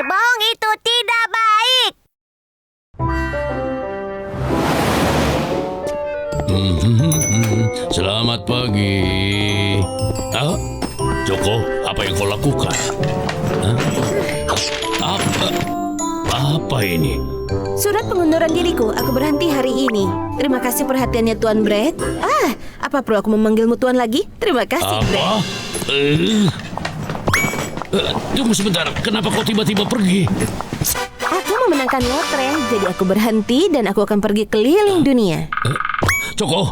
Berbohong itu tidak baik. Selamat pagi. Joko, apa yang kau lakukan? Apa ini? Surat pengunduran diriku. Aku berhenti hari ini. Terima kasih perhatiannya Tuan Brett. Apa perlu aku memanggilmu Tuan lagi? Terima kasih, Brett. Apa? Tunggu sebentar. Kenapa kau tiba-tiba pergi? Aku memenangkan lotre, jadi aku berhenti dan aku akan pergi keliling dunia. Joko,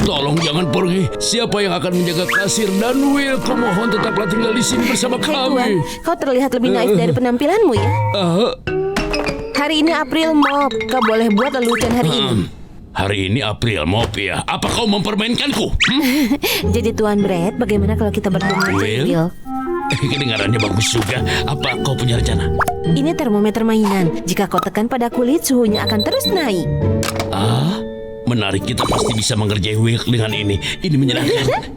tolong jangan pergi. Siapa yang akan menjaga kasir dan Will? Ku mohon tetaplah tinggal di sini bersama Hai Tuan, kami. kau terlihat lebih naif dari penampilanmu ya. Hari ini April Mop, kau boleh buat lelucon hari ini. Hari ini April Mop ya. Apa kau mempermainkanku? Jadi Tuan Brett, bagaimana kalau kita berdua Will? Kedengarannya bagus juga. Apa kau punya rencana? Ini termometer mainan. Jika kau tekan pada kulit, suhunya akan terus naik. Menarik, kita pasti bisa mengerjai Will dengan ini. Ini menyenangkan.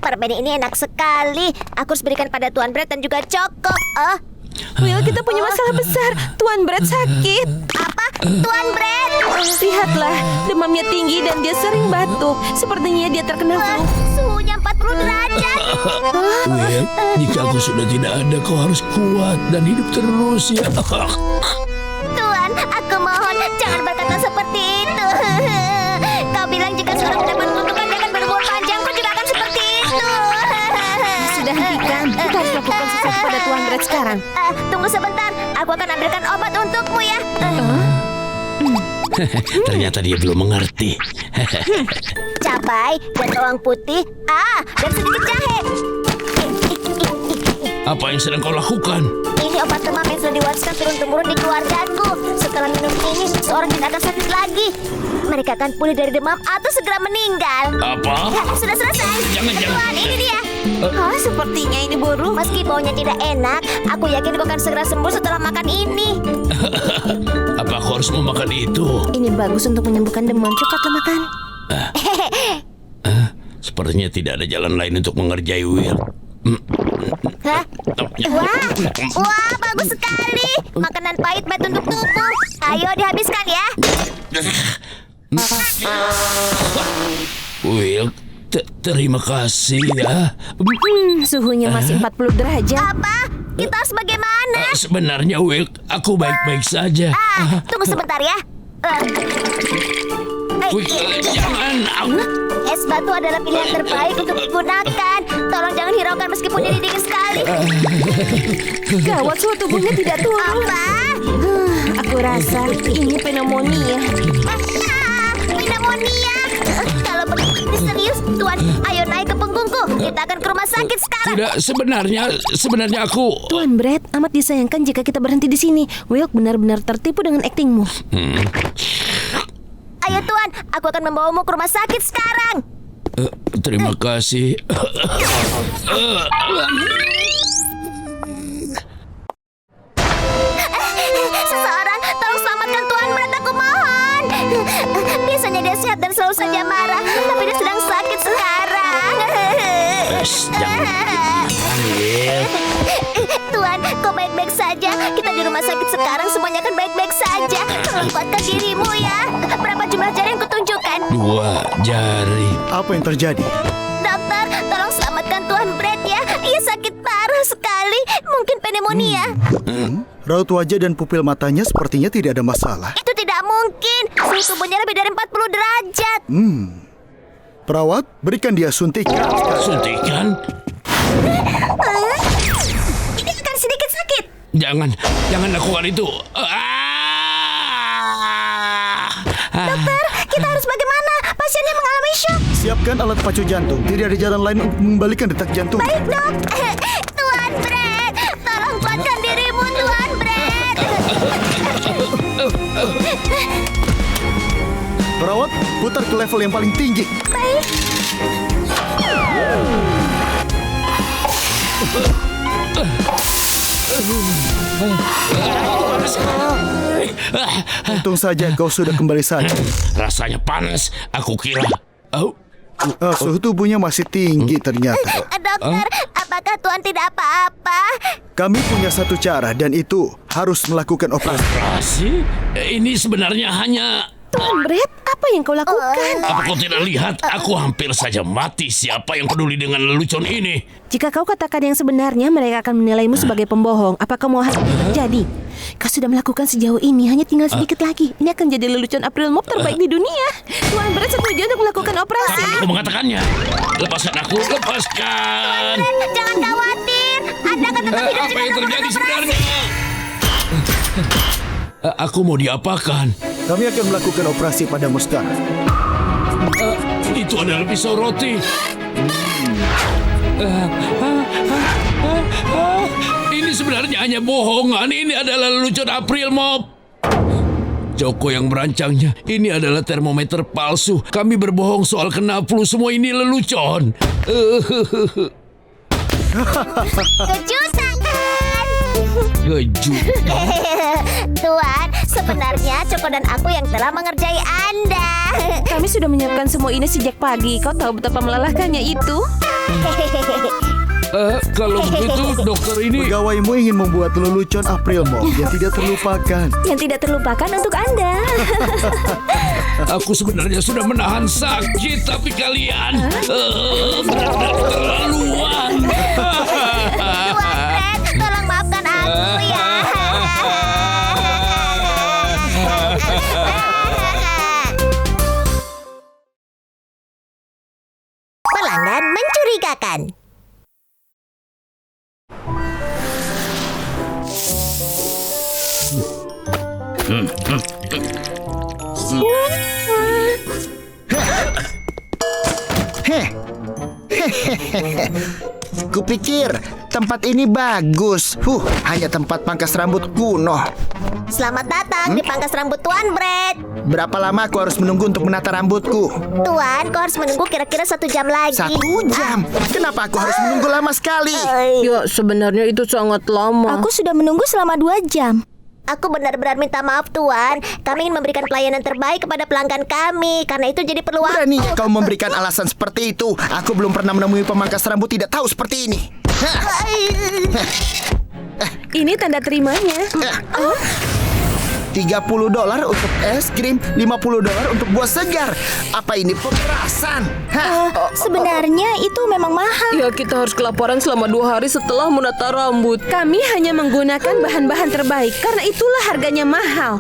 Permen ini enak sekali. Aku harus berikan pada Tuan Brett dan juga Joko. Will, kita punya masalah besar. Tuan Brett sakit. Apa? Tuan Brett? Lihatlah, demamnya tinggi dan dia sering batuk. Sepertinya dia terkena flu. Suhunya 40 derajat. Will, jika aku sudah tidak ada, kau harus kuat dan hidup terus ya. Tuan, aku mohon jangan berkata seperti itu. Kau bilang jika seorang mendapat kutukan dia akan berumur panjang, kau juga akan seperti itu. Sudah hentikan. Kita harus lakukan sesuatu pada Tuan Brett sekarang. Tunggu sebentar, aku akan ambilkan obat untukmu ya. Ternyata dia belum mengerti. Cabai dan bawang putih, dan sedikit jahe. Apa yang sedang kau lakukan? Ini obat demam yang sudah diwariskan turun-temurun di keluargaku. Setelah minum ini, seseorang tidak akan sakit lagi. Mereka akan pulih dari demam atau segera meninggal. Apa? Sudah selesai. Jangan. Tuan, ini dia. Sepertinya ini buruk. Meski baunya tidak enak, aku yakin kau akan segera sembuh setelah makan ini. Apa aku harus memakan itu? Ini bagus untuk menyembuhkan demam. Cepatlah makan. Sepertinya tidak ada jalan lain untuk mengerjai Will. Wah, bagus sekali. Makanan pahit baik untuk tubuh. Ayo dihabiskan ya. Will, terima kasih ya. Suhunya masih 40 derajat. Apa? Kita harus bagaimana? Sebenarnya Will, aku baik-baik saja. Tunggu sebentar ya. Will, jangan. Es batu adalah pilihan terbaik untuk digunakan. Tolong jangan hiraukan meskipun ini dingin sekali. Gawat, suhu tubuhnya tidak turun. Apa? Aku rasa ini pneumonia. Pneumonia. Kalau begini serius, Tuan, ayo naik ke punggungku. Kita akan ke rumah sakit sekarang. Tidak, sebenarnya aku... Tuan Brett, amat disayangkan jika kita berhenti di sini. Wilk benar-benar tertipu dengan aktingmu. Ayo Tuan, aku akan membawamu ke rumah sakit sekarang. Terima kasih. Seseorang, tolong selamatkan Tuan Brett, aku mohon. Biasanya dia sehat dan selalu saja marah, tapi dia sedang sakit sekarang. Jangan Will. Tuan, kau baik-baik saja. Kita di rumah sakit sekarang, semuanya akan baik-baik saja. Tolong kuatkan dirimu ya. Berapa jumlah jari yang kutunjukkan? 2 jari. Apa yang terjadi? Dokter, tolong selamatkan Tuan Brett ya. Ia sakit parah sekali. Mungkin pneumonia. Raut wajah dan pupil matanya sepertinya tidak ada masalah. Itu tidak mungkin. Suhu tubuhnya lebih dari 40 derajat. Perawat, berikan dia suntikan. Suntikan? Ini akan sedikit sakit. Jangan lakukan itu. Dokter, kita harus bagaimana? Pasiennya mengalami shock. Siapkan alat pacu jantung. Tidak ada jalan lain untuk mengembalikan detak jantung. Baik, Dok. Tuan Brett, tolong kuatkan dirimu, Tuan Brett. Perawat, putar ke level yang paling tinggi. Baik. Untung saja kau sudah kembali sadar. Rasanya panas. Aku kira. Suhu tubuhnya masih tinggi ternyata. Dokter, apa apakah Tuan tidak apa-apa? Kami punya satu cara dan itu harus melakukan operasi. Operasi? Ini sebenarnya hanya... Tuan Brett, apa yang kau lakukan? Apa kau tidak lihat? Aku hampir saja mati. Siapa yang peduli dengan lelucon ini? Jika kau katakan yang sebenarnya, mereka akan menilaimu sebagai pembohong. Apakah mau hal itu terjadi? Kau sudah melakukan sejauh ini, hanya tinggal sedikit lagi. Ini akan jadi lelucon April Mop terbaik di dunia. Tuan Brett setuju untuk melakukan operasi. Aku mengatakannya. Lepaskan aku, lepaskan. Jangan khawatir. Anda akan tetap hidup Apa jika yang Anda terjadi melakukan sebenarnya? Aku mau diapakan? Kami akan melakukan operasi padamu sekarang. Itu adalah pisau roti. Ini sebenarnya hanya bohongan. Ini adalah lelucon April Mop. Joko yang merancangnya. Ini adalah termometer palsu. Kami berbohong soal kena flu. Semua ini lelucon. kejutan. Kejutan. Tuan, sebenarnya Coko dan aku yang telah mengerjai Anda. Kami sudah menyiapkan semua ini sejak pagi. Kau tahu betapa melelahkannya itu? Kalau begitu, dokter ini... Pegawaimu ingin membuat lelucon April Mop yang tidak terlupakan. Yang tidak terlupakan untuk Anda. Aku sebenarnya sudah menahan sakit, tapi kalian benar-benar keterlaluan. Tuan Brett, tolong maafkan aku ya. Pelanggan mencurigakan. Kupikir tempat ini bagus. Hanya tempat pangkas rambut kuno. Selamat datang di pangkas rambut Tuan Brett. Berapa lama aku harus menunggu untuk menata rambutku? Tuan, kau harus menunggu kira-kira 1 jam lagi. 1 jam? Kenapa aku harus menunggu lama sekali? Ya, sebenarnya itu sangat lama. Aku sudah menunggu selama 2 jam. Aku benar-benar minta maaf Tuan. Kami ingin memberikan pelayanan terbaik kepada pelanggan kami. Karena itu jadi perlu waktu. Berani kau memberikan alasan seperti itu. Aku belum pernah menemui pemangkas rambut tidak tahu seperti ini. Ini tanda terimanya. $30 untuk es krim, $50 untuk buah segar. Apa ini pemerasan? Sebenarnya itu memang mahal. Ya, kita harus kelaparan selama 2 hari setelah menata rambut. Kami hanya menggunakan bahan-bahan terbaik. Karena itulah harganya mahal.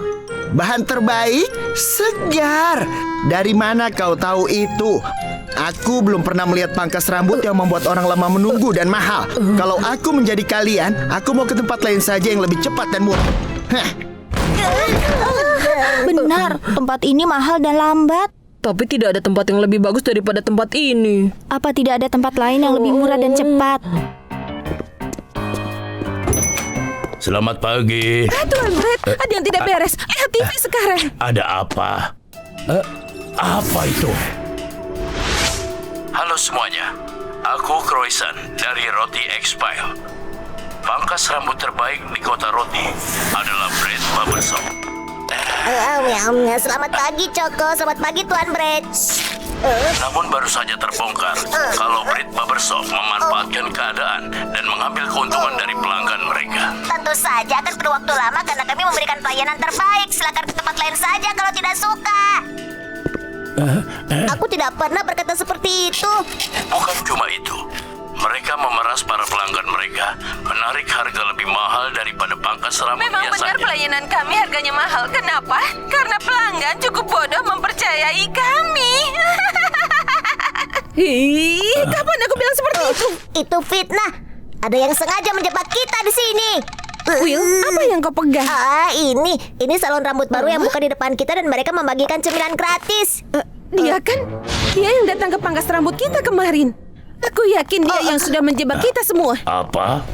Bahan terbaik? Segar. Dari mana kau tahu itu? Aku belum pernah melihat pangkas rambut yang membuat orang lama menunggu dan mahal. Kalau aku menjadi kalian, aku mau ke tempat lain saja yang lebih cepat dan murah. Benar, tempat ini mahal dan lambat. Tapi tidak ada tempat yang lebih bagus daripada tempat ini. Apa tidak ada tempat lain yang lebih murah dan cepat? Selamat pagi. Tuan Brett, ada yang tidak beres. Lihat TV sekarang. Ada apa? Apa itu? Halo semuanya. Aku Croissant dari Roti Expile. Pangkas rambut terbaik di kota roti adalah Brett Barbershop. Selamat pagi Coko, selamat pagi Tuan Brett. Namun baru saja terbongkar kalau Brett Barbershop memanfaatkan keadaan dan mengambil keuntungan dari pelanggan mereka. Tentu saja akan perlu waktu lama karena kami memberikan pelayanan terbaik. Silakan ke tempat lain saja kalau tidak suka. Aku tidak pernah berkata seperti itu. Bukan cuma itu. Mereka memeras para pelanggan mereka, menarik harga lebih mahal daripada pangkas rambut Memang benar biasanya. pelayanan kami harganya mahal. Kenapa? Karena pelanggan cukup bodoh mempercayai kami. Kapan aku bilang seperti itu? Itu fitnah. Ada yang sengaja menjebak kita di sini. Will, apa yang kau pegang? Ini salon rambut baru yang buka di depan kita dan mereka membagikan cemilan gratis. Dia yang datang ke pangkas rambut kita kemarin. Aku yakin dia yang sudah menjebak kita semua. Apa?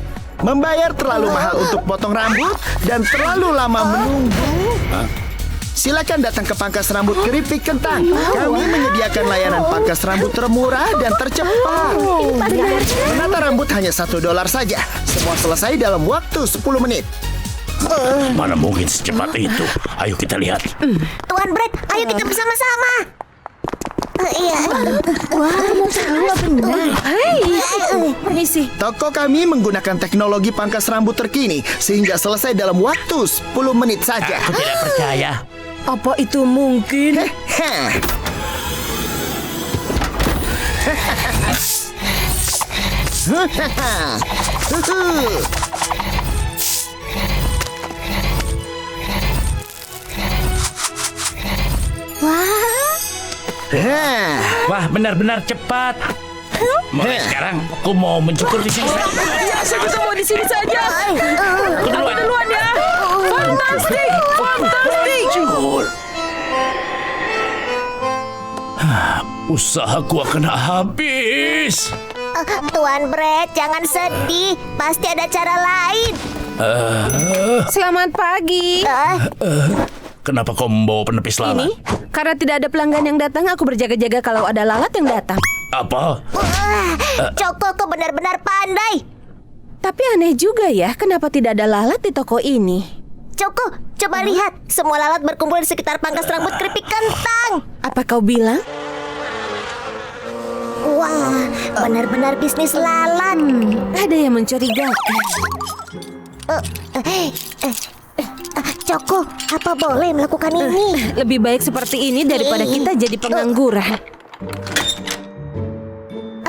Membayar terlalu mahal untuk potong rambut dan terlalu lama menunggu. Silakan datang ke pangkas rambut Keripik Kentang. Kami menyediakan layanan pangkas rambut termurah dan tercepat. Menata rambut hanya $1 saja. Semua selesai dalam waktu 10 menit. Mana mungkin secepat itu? Ayo kita lihat. Tuan Brett, ayo kita bersama-sama. Iya. Wah, kamu tahu apa benar? Hai, permisi. Toko kami menggunakan teknologi pangkas rambut terkini sehingga selesai dalam waktu 10 menit saja. Aku tidak percaya. Apa itu mungkin? Heh. Wah, benar-benar cepat. Mulai sekarang aku mau mencukur di sini. Ya, saya juga mau di sini saja. Aku duluan. Ya. Fantastik. Usahaku akan habis. Tuan Brett, jangan sedih. Pasti ada cara lain. Selamat pagi. Kenapa kau membawa penepis lalat? Ini karena tidak ada pelanggan yang datang, aku berjaga-jaga kalau ada lalat yang datang. Apa? Coko, kau benar-benar pandai. Tapi aneh juga ya, kenapa tidak ada lalat di toko ini? Coko, coba lihat. Semua lalat berkumpul di sekitar pangkas rambut keripik kentang. Apa kau bilang? Wah, benar-benar bisnis lalat. Ada yang mencurigakan. Coko, apa boleh melakukan ini? Lebih baik seperti ini daripada kita jadi pengangguran.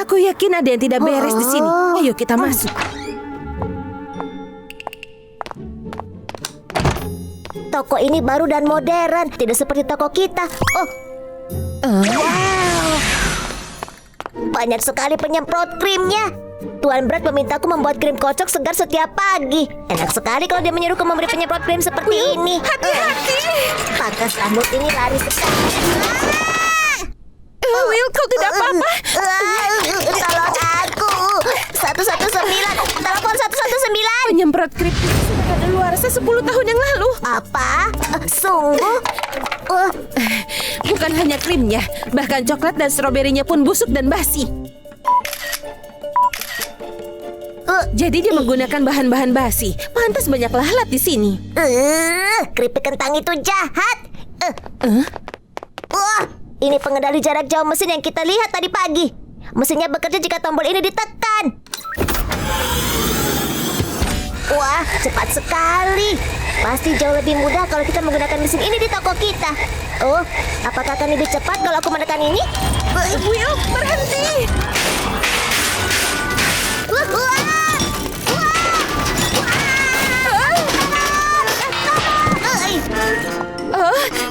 Aku yakin ada yang tidak beres di sini. Ayo kita masuk. Toko ini baru dan modern, tidak seperti toko kita. Wow, banyak sekali penyemprot krimnya. Tuan Brett memintaku membuat krim kocok segar setiap pagi. Enak sekali kalau dia menyuruhku memberi penyemprot krim seperti ini. Hati-hati. Pangkas rambut ini lari sekali. Will, kau tidak apa-apa? Tolong aku. 119. Telepon 119. Penyemprot krim sudah kadaluarsa 10 tahun yang lalu. Apa? Sungguh? Bukan hanya krimnya, bahkan coklat dan stroberinya pun busuk dan basi. Jadi dia menggunakan bahan-bahan basi. Pantas banyak lalat di sini. Keripik kentang itu jahat. Ini pengendali jarak jauh mesin yang kita lihat tadi pagi. Mesinnya bekerja jika tombol ini ditekan. Wah, cepat sekali. Pasti jauh lebih mudah kalau kita menggunakan mesin ini di toko kita. Apakah akan lebih cepat kalau aku menekan ini? Will, berhenti.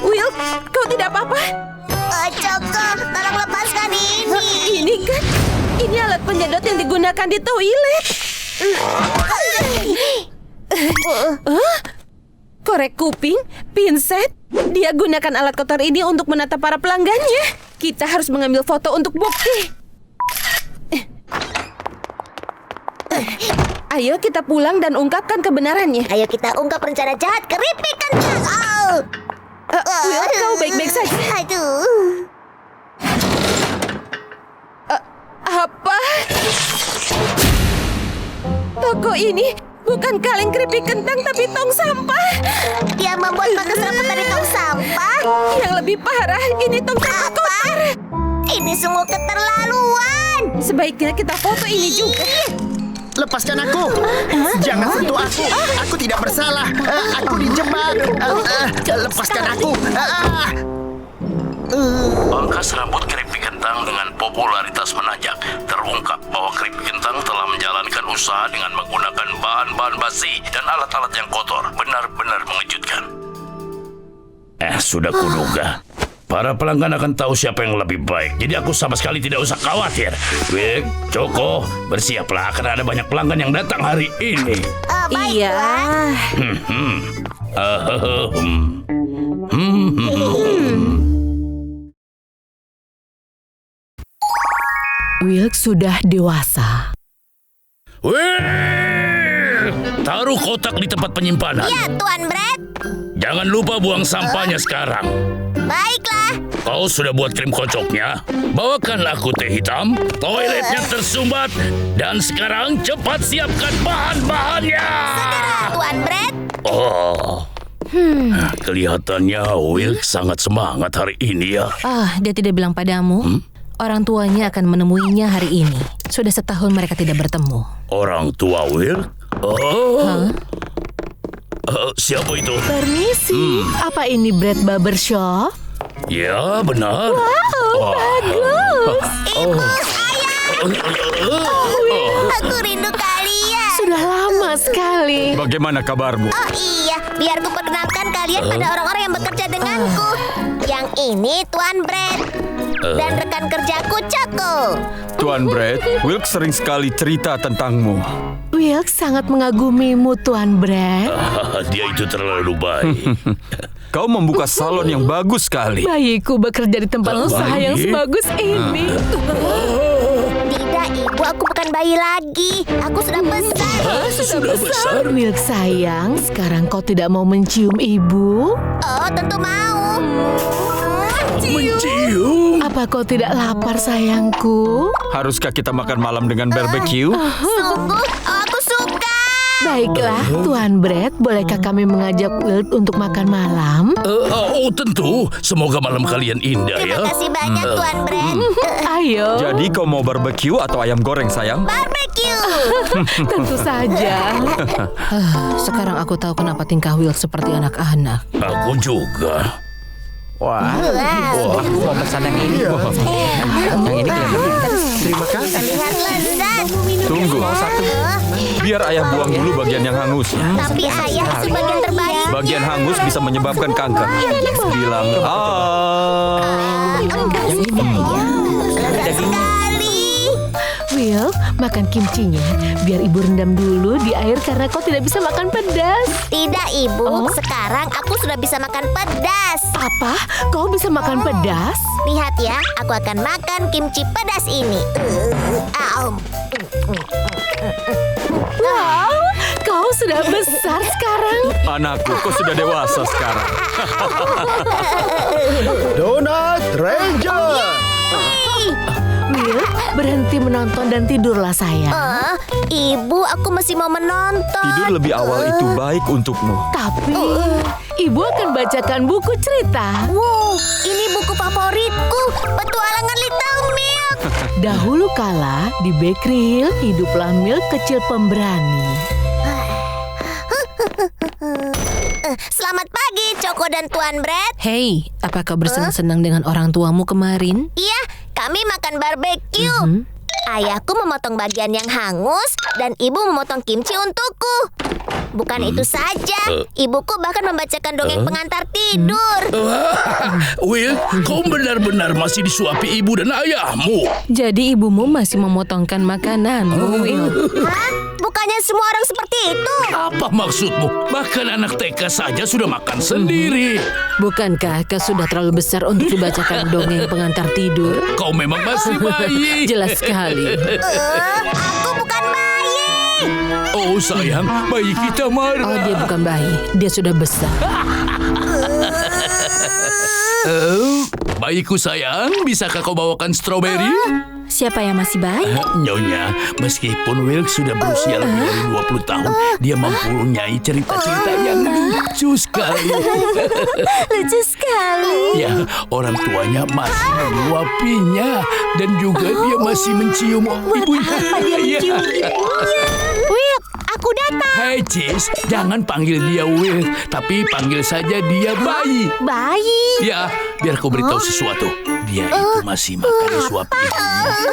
Will, kau tidak apa-apa? Coko, tolong lepaskan ini. Ini kan, ini alat penyedot yang digunakan di toilet. Korek kuping, pinset. Dia gunakan alat kotor ini untuk menata para pelanggannya. Kita harus mengambil foto untuk bukti. Ayo kita pulang dan ungkapkan kebenarannya. Ayo kita ungkap rencana jahat keripik kentang. Will, kau baik-baik saja? Aduh. Apa? Toko ini bukan kaleng keripik kentang tapi tong sampah. Dia membuat pangkas rambut dari tong sampah. Yang lebih parah, ini tong sampah kotor. Ini sungguh keterlaluan. Sebaiknya kita foto ini juga. Lepaskan aku. Jangan sentuh aku. Aku tidak bersalah. Aku dijebak. Lepaskan aku. Pangkas rambut keripik kentang dengan popularitas menanjak. Terungkap bahwa keripik kentang telah menjalankan usaha dengan menggunakan bahan-bahan basi dan alat-alat yang kotor. Benar-benar mengejutkan. Sudah kuduga. Para pelanggan akan tahu siapa yang lebih baik. Jadi aku sama sekali tidak usah khawatir. Wik, Coko, bersiaplah karena ada banyak pelanggan yang datang hari ini. Baik, Iya. Wilk sudah dewasa. Wih! Taruh kotak di tempat penyimpanan. Ya, Tuan Brett. Jangan lupa buang sampahnya sekarang. Baiklah. Kau sudah buat krim kocoknya? Bawakan aku teh hitam. Toiletnya tersumbat. Dan sekarang cepat siapkan bahan-bahannya. Tuan Brett. Kelihatannya Wilk sangat semangat hari ini ya. Dia tidak bilang padamu? Orang tuanya akan menemuinya hari ini. Sudah setahun mereka tidak bertemu. Orang tua Wilk? Siapa itu? Permisi, apa ini Brad Barbershop? Ya, benar. Bagus. Aku rindu kalian. Sudah lama sekali. Bagaimana kabarmu? Oh iya, biar ku perkenalkan kalian pada orang-orang yang bekerja denganku. Yang ini Tuan Brad dan rekan kerjaku Choco. Tuan Brad, Wilk sering sekali cerita tentangmu. Wilk sangat mengagumimu, Tuan Brad. Dia itu terlalu baik. Kau membuka salon yang bagus sekali. Bayiku bekerja di tempat usaha yang sebagus ini. Tidak, Ibu, aku bukan bayi lagi. Aku sudah besar. Sudah besar. Wilk sayang, sekarang kau tidak mau mencium ibu? Oh, tentu mau. Mencium. Apa kau tidak lapar, sayangku? Haruskah kita makan malam dengan barbecue? Sungguh, aku suka. Baiklah, Tuan Brad, bolehkah kami mengajak Wilk untuk makan malam? Tentu. Semoga malam kalian indah ya. Terima kasih banyak, Tuan Brad. Ayo. Jadi kau mau barbecue atau ayam goreng sayang? Barbecue. Tentu saja. Sekarang aku tahu kenapa tingkah Wilk seperti anak-anak. Aku juga. Wah, mau pesan yang ini. Yang ini kelihatannya. Terima kasih. Terlihat lezat. Tunggu. Biar ayah buang dulu bagian yang hangus. Tapi ayah itu bagian terbaik. Bagian hangus bisa menyebabkan kanker. Bilang Lezat sekali. Wilk, makan kimchinya. Biar ibu rendam dulu di air karena kau tidak bisa makan pedas. Tidak, Ibu. Sekarang aku sudah bisa makan pedas. Apa? Kau bisa makan pedas? Lihat ya, aku akan makan kimchi pedas ini. Wow, kau sudah besar sekarang. anakku, kau sudah dewasa sekarang. Donat Ranger. Wilk, berhenti menonton dan tidurlah sayang. Ibu, aku masih mau menonton. Tidur lebih awal itu baik untukmu. Tapi ibu akan bacakan buku cerita. Wow, ini buku favoritku, Petualangan Little Milk. Dahulu kala di Bakery Hill hiduplah Milk kecil pemberani. Selamat pagi, Choco dan Tuan Brad. Hei, apa kau bersenang-senang dengan orang tuamu kemarin? Iya, kami makan barbecue. Ayahku memotong bagian yang hangus dan ibu memotong kimchi untukku. Bukan itu saja, ibuku bahkan membacakan dongeng pengantar tidur. Will, kau benar-benar masih disuapi ibu dan ayahmu. Jadi ibumu masih memotongkan makananmu, Will. Hah? Bukannya semua orang seperti itu? Apa maksudmu? Bahkan anak TK saja sudah makan sendiri. Bukankah kau sudah terlalu besar untuk dibacakan dongeng pengantar tidur? Kau memang masih bayi. Jelas sekali. Aku bukan bayi. Oh sayang, bayi kita marah. Oh, dia bukan bayi. Dia sudah besar. Bayiku sayang, bisakah kau bawakan stroberi? Siapa yang masih bayi? Nyonya, meskipun Wilk sudah berusia lebih dari 20 tahun, dia mempunyai cerita-cerita yang lucu sekali. Lucu sekali. Ya, orang tuanya masih menyuapinya dan juga dia masih mencium ibunya. Apa dia mencium ibunya? Will, aku datang. Hei Cis, jangan panggil dia Wilk, tapi panggil saja dia bayi. Bayi. Ya, biar kau beritahu sesuatu. Dia itu masih makan disuapi ibunya.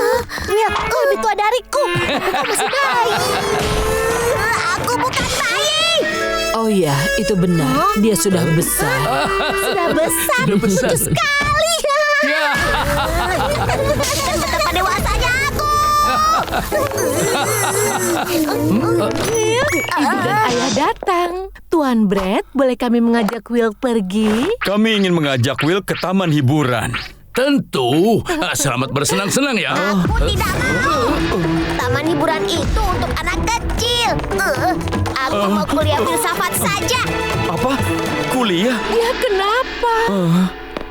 Will, kau lebih tua dariku. Kau masih bayi. Aku bukan bayi. Oh ya, itu benar. Dia sudah besar. Sudah besar. Sudah besar. Lucu sekali. Ya. Dan betapa dewasanya aku. Ibu dan ayah datang. Tuan Brad, boleh kami mengajak Will pergi? Kami ingin mengajak Will ke taman hiburan. Tentu. Selamat bersenang-senang ya. Aku tidak mau. Taman hiburan itu untuk anak kecil. Aku mau kuliah filsafat saja. Apa? Kuliah? Ya kenapa?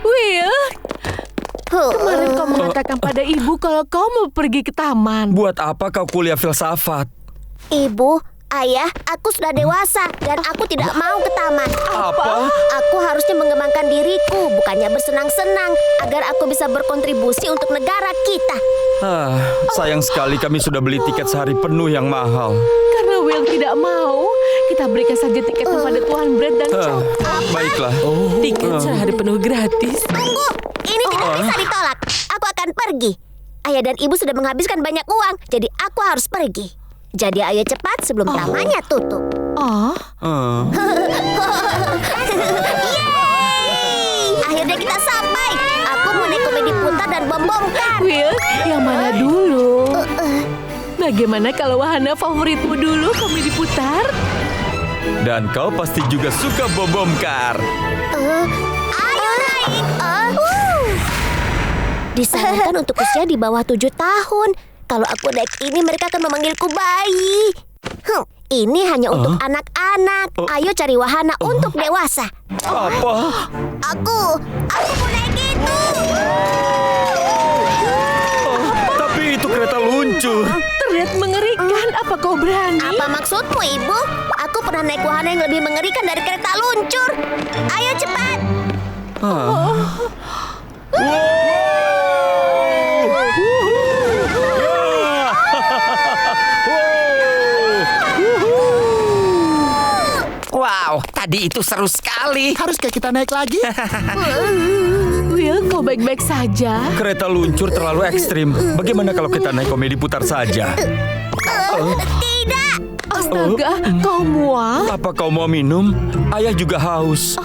Will, kemarin kau mengatakan pada ibu kalau kau mau pergi ke taman. Buat apa kau kuliah filsafat? Ibu, Ayah, aku sudah dewasa dan aku tidak mau ke taman. Apa? Aku harusnya mengembangkan diriku, bukannya bersenang-senang, agar aku bisa berkontribusi untuk negara kita. Sayang sekali kami sudah beli tiket sehari penuh yang mahal. Karena Will tidak mau, kita berikan saja tiket kepada Tuan Brad dan Choco. Baiklah. Tiket sehari penuh gratis. Tunggu, ini tidak bisa ditolak. Aku akan pergi. Ayah dan ibu sudah menghabiskan banyak uang, jadi aku harus pergi. Jadi ayo cepat sebelum tamannya tutup. Yeay! Akhirnya kita sampai. Aku mau naik komedi putar dan bom-bomkan. Will, yang mana dulu? Bagaimana kalau wahana favoritmu dulu kami diputar? Dan kau pasti juga suka bom-bomkar. Ayo naik. Disarankan untuk usia di bawah 7 tahun. Kalau aku naik ini mereka akan memanggilku bayi. Ini hanya untuk anak-anak. Ayo cari wahana untuk dewasa. Apa? Aku mau naik itu. Tapi itu kereta luncur. Terlihat mengerikan. Apa kau berani? Apa maksudmu, Ibu? Aku pernah naik wahana yang lebih mengerikan dari kereta luncur. Ayo cepat. Wow, tadi itu seru sekali. Haruskah kita naik lagi? Will, kau baik-baik saja? Kereta luncur terlalu ekstrim. Bagaimana kalau kita naik komedi putar saja? Tidak. Astaga, kau mual? Apa kau mau minum? Ayah juga haus.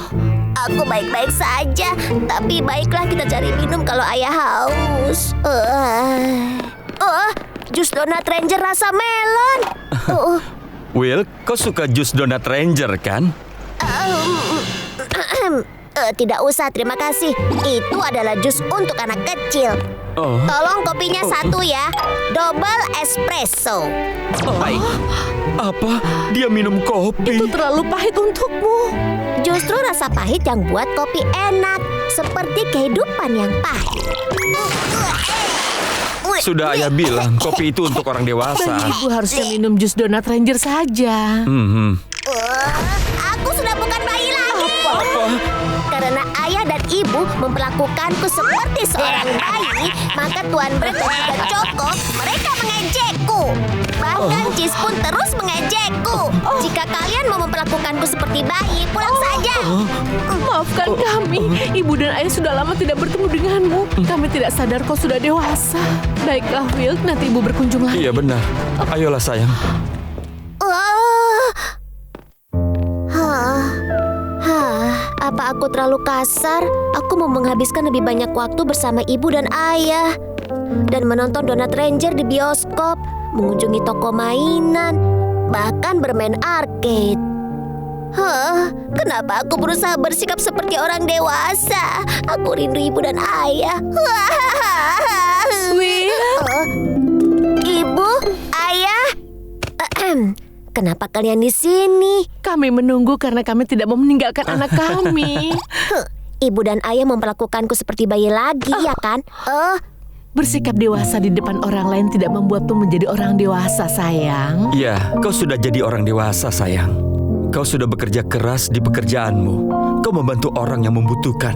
Aku baik-baik saja. Tapi baiklah kita cari minum kalau ayah haus. Jus donat Ranger rasa melon. Will, kau suka jus donat Ranger kan? Tidak usah, terima kasih. Itu adalah jus untuk anak kecil. Tolong kopinya satu ya. Double espresso. Baik. Apa? Dia minum kopi. Itu terlalu pahit untukmu. Justru rasa pahit yang buat kopi enak. Seperti kehidupan yang pahit. Sudah ayah bilang, kopi itu untuk orang dewasa. Ibu harusnya minum jus donat Ranger saja. Aku sudah bukan bayi lagi. Apa? Karena ayah dan ibu memperlakukanku seperti seorang bayi, maka Tuan Brad dan juga Choco, mereka mengejekku. Bahkan Cheese pun terus mengejekku. Jika kalian mau memperlakukanku seperti bayi, pulang saja. Maafkan kami, ibu dan ayah sudah lama tidak bertemu denganmu. Kami tidak sadar kau sudah dewasa. Baiklah, Will, nanti ibu berkunjung lagi. Iya benar. Ayolah sayang. Apa aku terlalu kasar? Aku mau menghabiskan lebih banyak waktu bersama ibu dan ayah. Dan menonton Donat Ranger di bioskop, mengunjungi toko mainan, bahkan bermain arcade. Kenapa aku berusaha bersikap seperti orang dewasa? Aku rindu ibu dan ayah. Ibu, ayah. Kenapa kalian di sini? Kami menunggu karena kami tidak mau meninggalkan anak kami. Ibu dan ayah memperlakukanku seperti bayi lagi, ya kan? Bersikap dewasa di depan orang lain tidak membuatmu menjadi orang dewasa, sayang. Ya, kau sudah jadi orang dewasa, sayang. Kau sudah bekerja keras di pekerjaanmu. Kau membantu orang yang membutuhkan.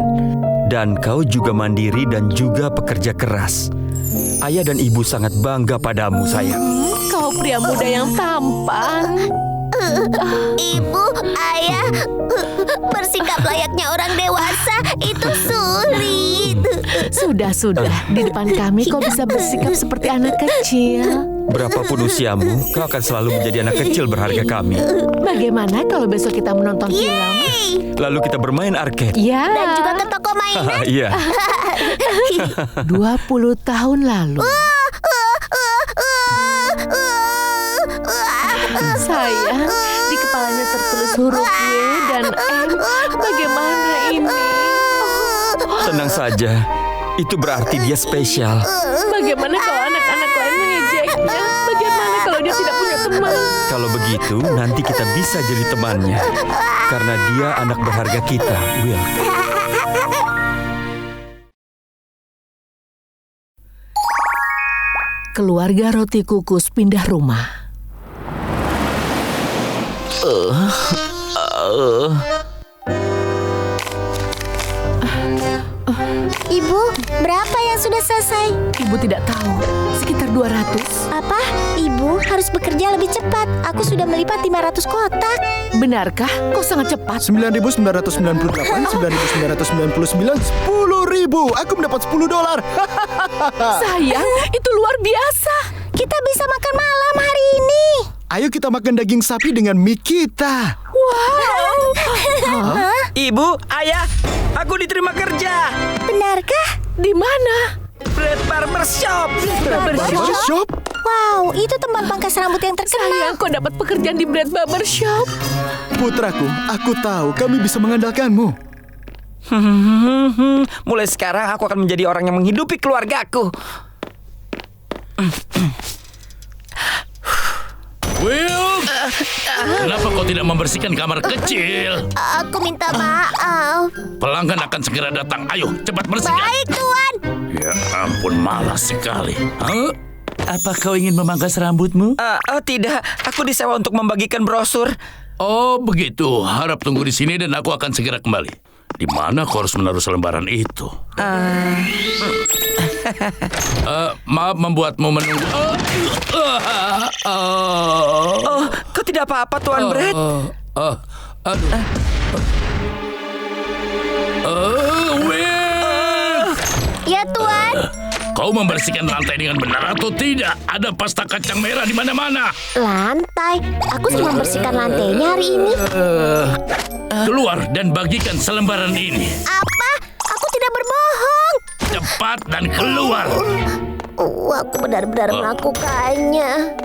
Dan kau juga mandiri dan juga pekerja keras. Ayah dan ibu sangat bangga padamu, sayang. Kau pria muda yang tampan. Ibu, ayah, bersikap layaknya orang dewasa itu sulit. Sudah. Di depan kami kau bisa bersikap seperti anak kecil. Berapapun usiamu, kau akan selalu menjadi anak kecil berharga kami. Bagaimana kalau besok kita menonton film? Lalu kita bermain arcade. Ya. Dan juga ke toko mainan. Iya. 20 tahun lalu. Sayang, di kepalanya tertulis huruf W dan M. Bagaimana ini? Tenang saja. Itu berarti dia spesial. Bagaimana kalau anak-anak lain mengejeknya? Bagaimana kalau dia tidak punya teman? Kalau begitu, nanti kita bisa jadi temannya. Karena dia anak berharga kita, Will. Keluarga Roti Kukus pindah rumah. Ibu, berapa yang sudah selesai? Ibu tidak tahu. Sekitar 200. Apa? Ibu harus bekerja lebih cepat. Aku sudah melipat 500 kotak. Benarkah? Kau sangat cepat. 9.998, 9.999, 10.000. Aku mendapat $10. Sayang, itu luar biasa. Kita bisa makan malam hari ini. Ayo kita makan daging sapi dengan mie kita. Wow. Ibu, ayah, aku diterima kerja. Benarkah? Di mana? Bread Barber Shop. Barbershop? Wow, itu tempat pangkas rambut yang terkenal. Sayang, kau dapat pekerjaan di Bread Barber Shop. Putraku, aku tahu kami bisa mengandalkanmu. Mulai sekarang aku akan menjadi orang yang menghidupi keluargaku. Will, kenapa kau tidak membersihkan kamar kecil? Aku minta maaf. Pelanggan akan segera datang. Ayo, cepat bersihkan. Baik, Tuan. Ya ampun, malas sekali. Hah? Apa kau ingin memangkas rambutmu? Tidak, aku disewa untuk membagikan brosur. Oh, begitu. Harap tunggu di sini dan aku akan segera kembali. Di mana kau harus menaruh selembaran itu? Maaf membuatmu menunggu. Oh, kau tidak apa-apa, Tuan Brett? Will! Ya, Tuan. Kau membersihkan lantai dengan benar atau tidak? Ada pasta kacang merah di mana-mana. Lantai. Aku sudah membersihkan lantainya hari ini. Keluar dan bagikan selembaran ini. Apa? Aku tidak berbohong. Cepat dan keluar. Aku benar-benar melakukannya.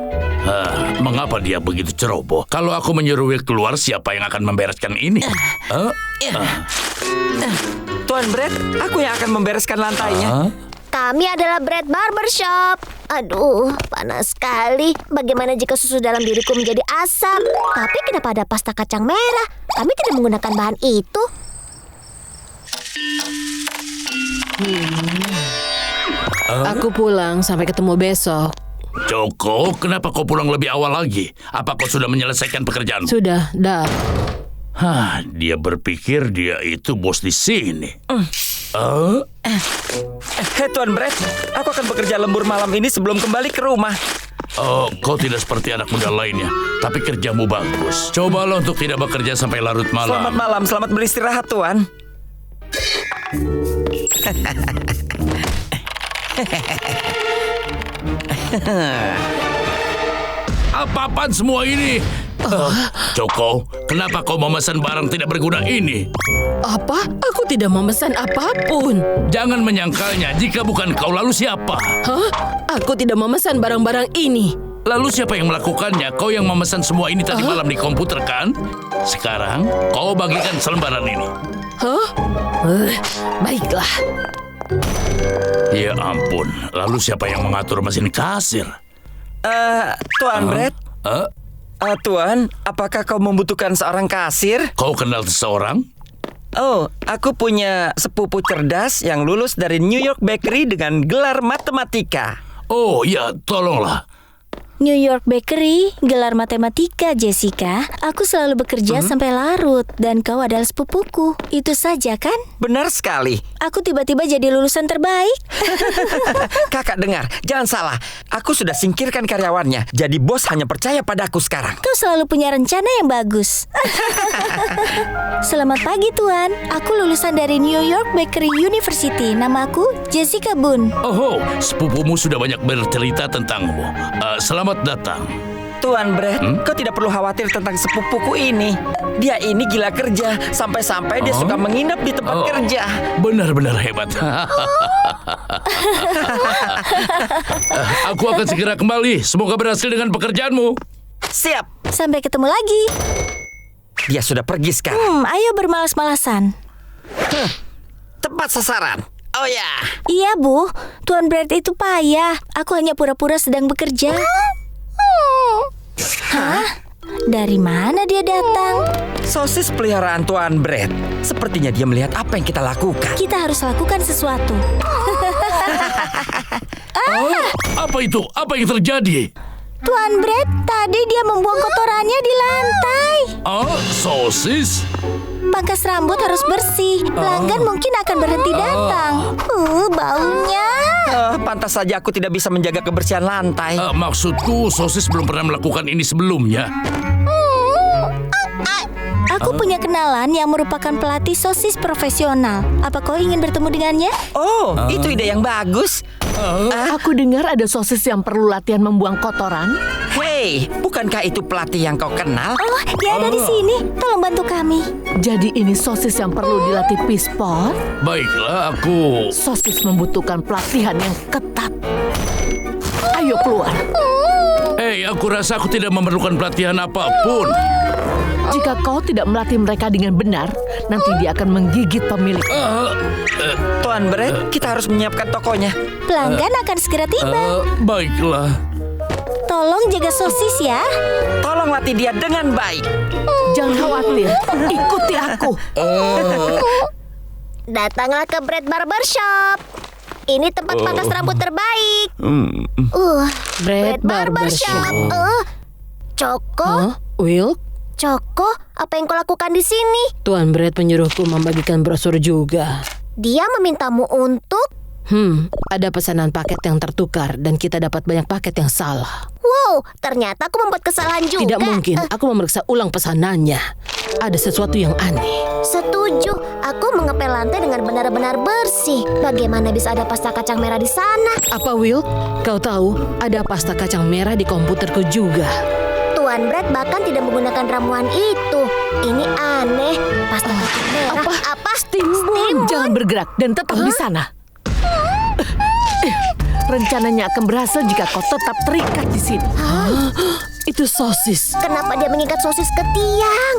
Mengapa dia begitu ceroboh? Kalau aku menyuruh Will keluar, siapa yang akan membereskan ini? Tuan Brett, aku yang akan membereskan lantainya. Kami adalah Bread Barber Shop. Aduh, panas sekali. Bagaimana jika susu dalam diriku menjadi asam? Tapi kenapa ada pasta kacang merah? Kami tidak menggunakan bahan itu. Aku pulang, sampai ketemu besok. Joko, kenapa kau pulang lebih awal lagi? Apa kau sudah menyelesaikan pekerjaan? Sudah, dah. Dia berpikir dia itu bos di sini. Hei Tuan Brett, aku akan bekerja lembur malam ini sebelum kembali ke rumah. Kau tidak seperti anak muda lainnya, tapi kerjamu bagus. Cobalah untuk tidak bekerja sampai larut malam. Selamat malam, selamat beristirahat Tuan. Apa-apaan semua ini? Joko, kenapa kau memesan barang tidak berguna ini? Apa? Aku tidak memesan apapun. Jangan menyangkalnya. Jika bukan kau, lalu siapa? Hah? Aku tidak memesan barang-barang ini. Lalu siapa yang melakukannya? Kau yang memesan semua ini tadi malam di komputer, kan? Sekarang, kau bagikan selembaran ini. Hah? Baiklah. Ya ampun, lalu siapa yang mengatur mesin kasir? Tuan Brett. Tuan, apakah kau membutuhkan seorang kasir? Kau kenal seseorang? Oh, aku punya sepupu cerdas yang lulus dari New York Bakery dengan gelar matematika. Oh ya, tolonglah. New York Bakery, gelar matematika, Jessica. Aku selalu bekerja sampai larut dan kau adalah sepupuku. Itu saja kan? Benar sekali. Aku tiba-tiba jadi lulusan terbaik. Kakak dengar, jangan salah. Aku sudah singkirkan karyawannya. Jadi bos hanya percaya padaku sekarang. Kau selalu punya rencana yang bagus. Selamat pagi, Tuan. Aku lulusan dari New York Bakery University. Namaku Jessica Boone. Oh, sepupumu sudah banyak bercerita tentangmu. Selamat datang. Tuan Brett, kau tidak perlu khawatir tentang sepupuku ini. Dia ini gila kerja. Sampai-sampai dia suka menginap di tempat kerja. Benar-benar hebat. Aku akan segera kembali. Semoga berhasil dengan pekerjaanmu. Siap. Sampai ketemu lagi. Dia sudah pergi sekarang. Ayo bermalas-malasan. Tepat sasaran. Oh ya. Iya, Bu. Tuan Brett itu payah. Aku hanya pura-pura sedang bekerja. Hah? Dari mana dia datang? Sosis peliharaan Tuan Brett. Sepertinya dia melihat apa yang kita lakukan. Kita harus lakukan sesuatu. Apa itu? Apa yang terjadi? Tuan Brett, tadi dia membuang kotorannya di lantai. Sosis? Pangkas rambut harus bersih. Pelanggan mungkin akan berhenti datang. Baunya. Pantas saja aku tidak bisa menjaga kebersihan lantai. Maksudku, sosis belum pernah melakukan ini sebelumnya. Aku punya kenalan yang merupakan pelatih sosis profesional. Apa kau ingin bertemu dengannya? Oh, itu ide yang bagus. Aku dengar ada sosis yang perlu latihan membuang kotoran. Hei, bukankah itu pelatih yang kau kenal? Oh, dia ada di sini. Tolong bantu kami. Jadi ini sosis yang perlu dilatih pispot. Baiklah, aku... Sosis membutuhkan pelatihan yang ketat. Ayo keluar. Aku rasa aku tidak memerlukan pelatihan apapun. Jika kau tidak melatih mereka dengan benar, nanti dia akan menggigit pemilik. Tuan Brett, kita harus menyiapkan tokonya. Pelanggan akan segera tiba. Baiklah. Tolong jaga sosis ya. Tolong latih dia dengan baik. Jangan khawatir, ikuti aku. Datanglah ke Brett Barbershop. Ini tempat pangkas rambut terbaik. Brett Barbershop. Coko? Will, Coko, apa yang kau lakukan di sini? Tuan Brett menyuruhku membagikan brosur juga. Dia memintamu untuk... Ada pesanan paket yang tertukar dan kita dapat banyak paket yang salah. Wow, ternyata aku membuat kesalahan juga. Tidak mungkin, aku memeriksa ulang pesanannya. Ada sesuatu yang aneh. Setuju, aku mengepel lantai dengan benar-benar bersih. Bagaimana bisa ada pasta kacang merah di sana? Apa Will? Kau tahu, ada pasta kacang merah di komputerku juga. Tuan Brett bahkan tidak menggunakan ramuan itu. Ini aneh. Pasta kacang merah. Apa? Timbun, jangan bergerak dan tetap di sana. Rencananya akan berhasil jika kau tetap terikat di sini. Itu sosis. Kenapa dia mengikat sosis ke tiang?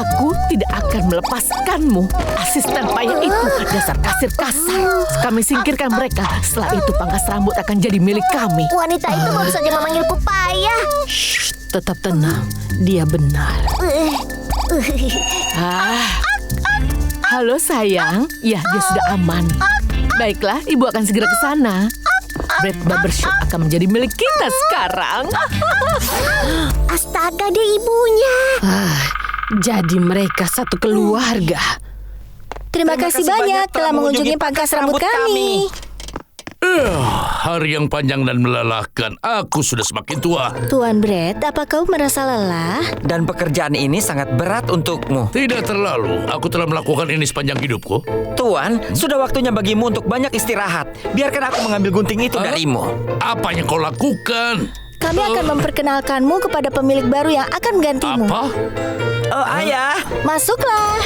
Aku tidak akan melepaskanmu. Asisten payah itu, dasar kasir kasar. Kami singkirkan mereka. Setelah itu pangkas rambut akan jadi milik kami. Wanita itu baru saja memanggilku payah. Tetap tenang, dia benar. Halo sayang, ya dia sudah aman. Baiklah, ibu akan segera ke sana. Brett Barbershop akan menjadi milik kita sekarang. Astaga, dia ibunya. Jadi mereka satu keluarga. Terima kasih banyak telah mengunjungi pangkas rambut kami. Hari yang panjang dan melelahkan. Aku sudah semakin tua. Tuan Brett, apa kau merasa lelah? Dan pekerjaan ini sangat berat untukmu. Tidak terlalu. Aku telah melakukan ini sepanjang hidupku. Tuan, sudah waktunya bagimu untuk banyak istirahat. Biarkan aku mengambil gunting itu darimu. Apa yang kau lakukan? Kami akan memperkenalkanmu kepada pemilik baru yang akan menggantimu. Apa? Oh, ayah. Masuklah.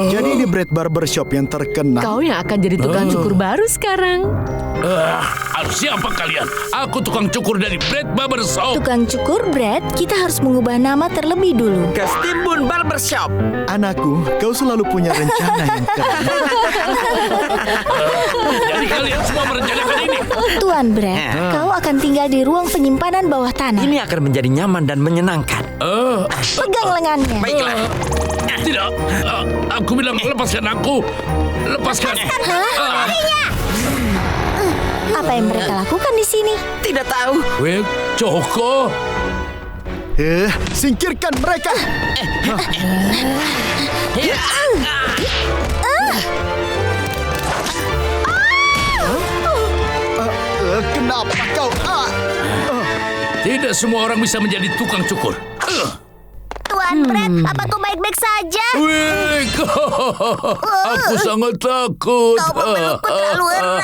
Jadi ini Brett Barbershop yang terkenal. Kau yang akan jadi tukang cukur baru sekarang. Siapa kalian? Aku tukang cukur dari Brett Barbershop. Tukang cukur Brett, kita harus mengubah nama terlebih dulu. Ke Timbun Barbershop. Anakku, kau selalu punya rencana yang keren. Jadi kalian semua merencanakan ini. Tuan Brett, kau akan tinggal di ruang penyimpanan bawah tanah. Ini akan menjadi nyaman dan menyenangkan. Pegang lengannya. Baiklah. Tidak. Aku bilang lepaskan aku. Lepaskan. Apa yang mereka lakukan di sini? Tidak tahu. Will, Coko. Singkirkan mereka. Kenapa kau? Tidak semua orang bisa menjadi tukang cukur. Tuan Brett, apa kau baik-baik saja? Will, aku sangat takut. Kau memelukku terlalu erat.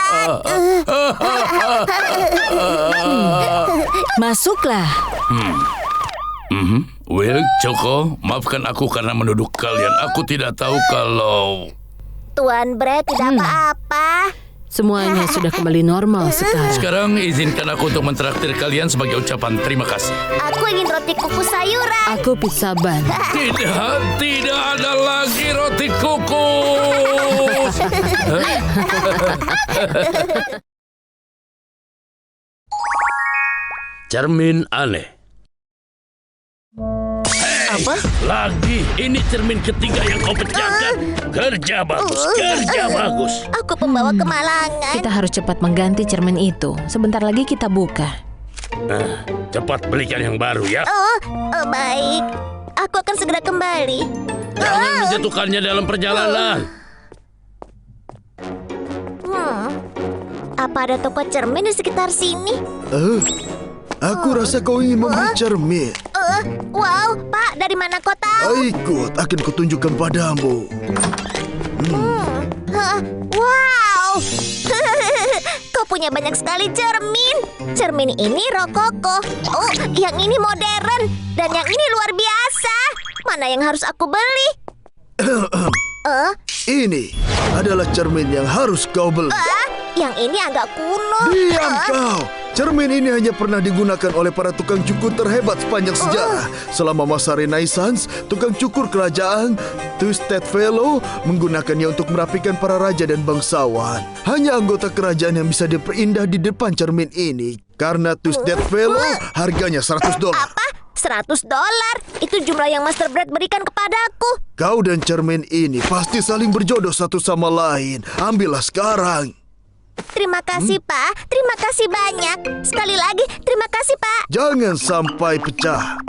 Masuklah. Will, Coko, maafkan aku karena menuduh kalian. Aku tidak tahu kalau... Tuan Brett, tidak apa-apa. Semuanya sudah kembali normal sekarang. Sekarang izinkan aku untuk mentraktir kalian sebagai ucapan terima kasih. Aku ingin roti kukus sayuran. Aku pizza ban. Tidak ada lagi roti kukus. Cermin aneh. apa? Lagi, ini cermin ketiga yang kau pecahkan. Kerja bagus, kerja bagus. Aku pembawa kemalangan. Kita harus cepat mengganti cermin itu. Sebentar lagi kita buka. Cepat belikan yang baru ya. Baik. Aku akan segera kembali. Jangan menjatuhkannya dalam perjalanan. Apa ada toko cermin di sekitar sini? Aku rasa kau ingin membeli cermin. Wow, Pak, dari mana kau tahu? Ikut, akan kutunjukkan padamu. Wow, kau punya banyak sekali cermin. Cermin ini rokoko. Oh, yang ini modern. Dan yang ini luar biasa. Mana yang harus aku beli? Ini adalah cermin yang harus kau beli. Yang ini agak kuno. Diam kau! Cermin ini hanya pernah digunakan oleh para tukang cukur terhebat sepanjang sejarah. Selama masa Renaissance, tukang cukur kerajaan Twisted Fellow menggunakannya untuk merapikan para raja dan bangsawan. Hanya anggota kerajaan yang bisa diperindah di depan cermin ini. Karena Twisted Fellow harganya $100. Apa? $100? Itu jumlah yang Master Brad berikan kepadaku. Kau dan cermin ini pasti saling berjodoh satu sama lain. Ambillah sekarang. Terima kasih, Pak. Terima kasih banyak. Sekali lagi, terima kasih, Pak. Jangan sampai pecah.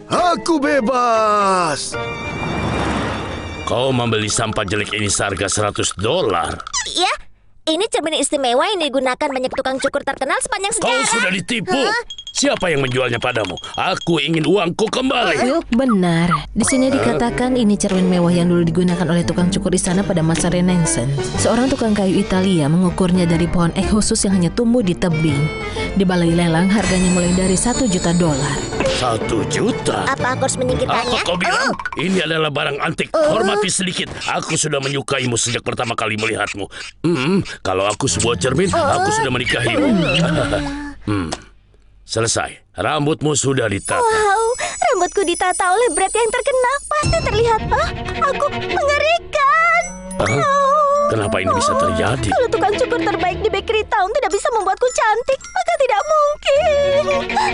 Aku bebas. Kau membeli sampah jelek ini seharga $100. Ya, ini cermin istimewa yang digunakan banyak tukang cukur terkenal sepanjang Kau sejarah. sudah ditipu. Siapa yang menjualnya padamu? Aku ingin uangku kembali. Wilk benar. Di sini dikatakan ini cermin mewah yang dulu digunakan oleh tukang cukur istana pada masa Renaissance. Seorang tukang kayu Italia mengukurnya dari pohon ek khusus yang hanya tumbuh di tebing. Di balai lelang harganya mulai dari $1 juta. $1 juta? Apa aku harus menyingkirkannya? Apa kau bilang? Ini adalah barang antik. Hormati sedikit. Aku sudah menyukaimu sejak pertama kali melihatmu. Kalau aku sebuah cermin, aku sudah menikahimu. Selesai. Rambutmu sudah ditata. Wow, rambutku ditata oleh Brad yang terkenal. Pasti terlihat, aku mengerikan. Kenapa ini bisa terjadi? Kalau tukang cukur terbaik di Bakery Town tidak bisa membuatku cantik, maka tidak mungkin.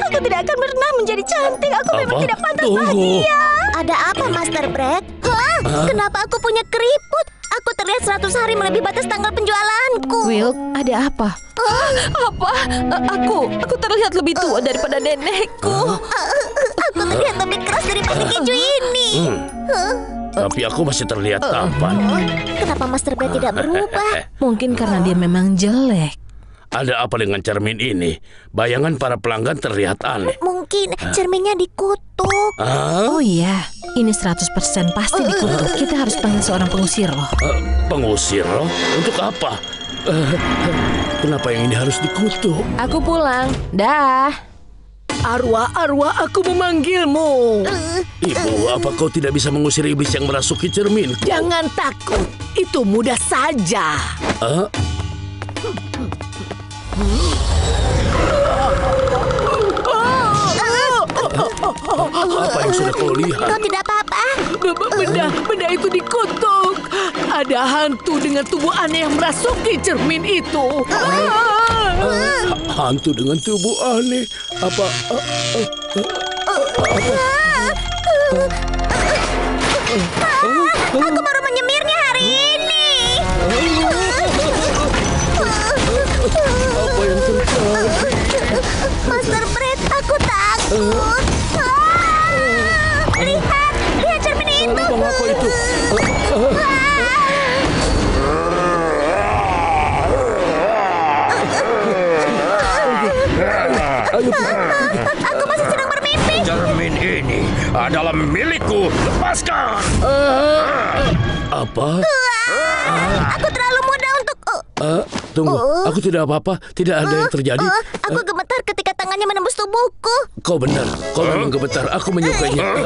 Aku tidak akan pernah menjadi cantik. Aku memang tidak pantas bahagia. Ada apa, Master Brad? Kenapa aku punya keriput? Aku terlihat 100 hari melebihi batas tanggal penjualanku. Wilk, ada apa? Apa? Aku terlihat lebih tua daripada nenekku. Aku terlihat lebih keras daripada keju ini. Tapi aku masih terlihat tampan. Kenapa Master Brad tidak berubah? Mungkin karena dia memang jelek. Ada apa dengan cermin ini? Bayangan para pelanggan terlihat aneh. Mungkin cerminnya dikutuk. Oh iya, ini 100% pasti dikutuk. Kita harus panggil seorang pengusir roh. Pengusir roh? Untuk apa? Kenapa yang ini harus dikutuk? Aku pulang. Dah. Arwah, aku memanggilmu. Ibu, apa kau tidak bisa mengusir iblis yang merasuki cermin? Jangan takut, itu mudah saja. Apa yang sudah kau lihat? Kau tidak apa-apa? Benda itu dikutuk. Ada hantu dengan tubuh aneh yang merasuki cermin itu. Hantu dengan tubuh aneh. Apa? Aku baru menyemirnya hari ini. Apa yang terjadi? Master Brad, aku takut. Lihat cermin itu. Apa itu? Aku masih sedang bermimpi. Cermin ini adalah milikku. Lepaskan. Apa? Aku terlalu muda untuk... Tunggu, aku tidak apa-apa. Tidak ada yang terjadi. Aku gemetar ketika tangannya menembus tubuhku. Kau benar, kau memang gemetar. Aku menyukainya.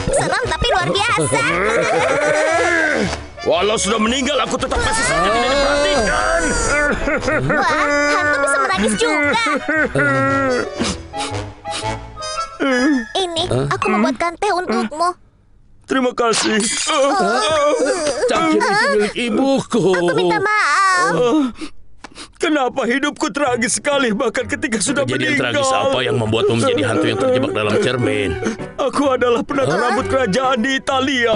Seram tapi luar biasa. Walau sudah meninggal, aku tetap masih saja tidak diperhatikan. Wah, hantu bisa menangis juga. Ini, aku membuatkan teh untukmu. Terima kasih. Cangkir itu milik ibuku. Aku minta maaf. Kenapa hidupku tragis sekali bahkan ketika sudah Kejadian meninggal? tragis apa yang membuatmu menjadi hantu yang terjebak dalam cermin? Aku adalah penata rambut kerajaan di Italia.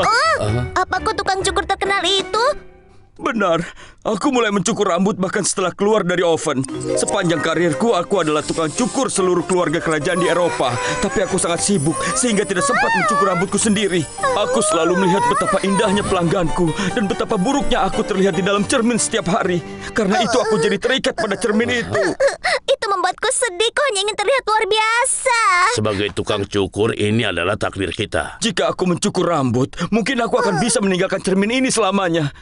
Apa kau tukang cukur terkenal itu? Benar, aku mulai mencukur rambut bahkan setelah keluar dari oven. Sepanjang karirku, aku adalah tukang cukur seluruh keluarga kerajaan di Eropa. Tapi aku sangat sibuk sehingga tidak sempat mencukur rambutku sendiri. Aku selalu melihat betapa indahnya pelangganku dan betapa buruknya aku terlihat di dalam cermin setiap hari. Karena itu aku jadi terikat pada cermin itu. Itu membuatku sedih. Kau hanya ingin terlihat luar biasa. Sebagai tukang cukur, ini adalah takdir kita. Jika aku mencukur rambut, mungkin aku akan bisa meninggalkan cermin ini selamanya.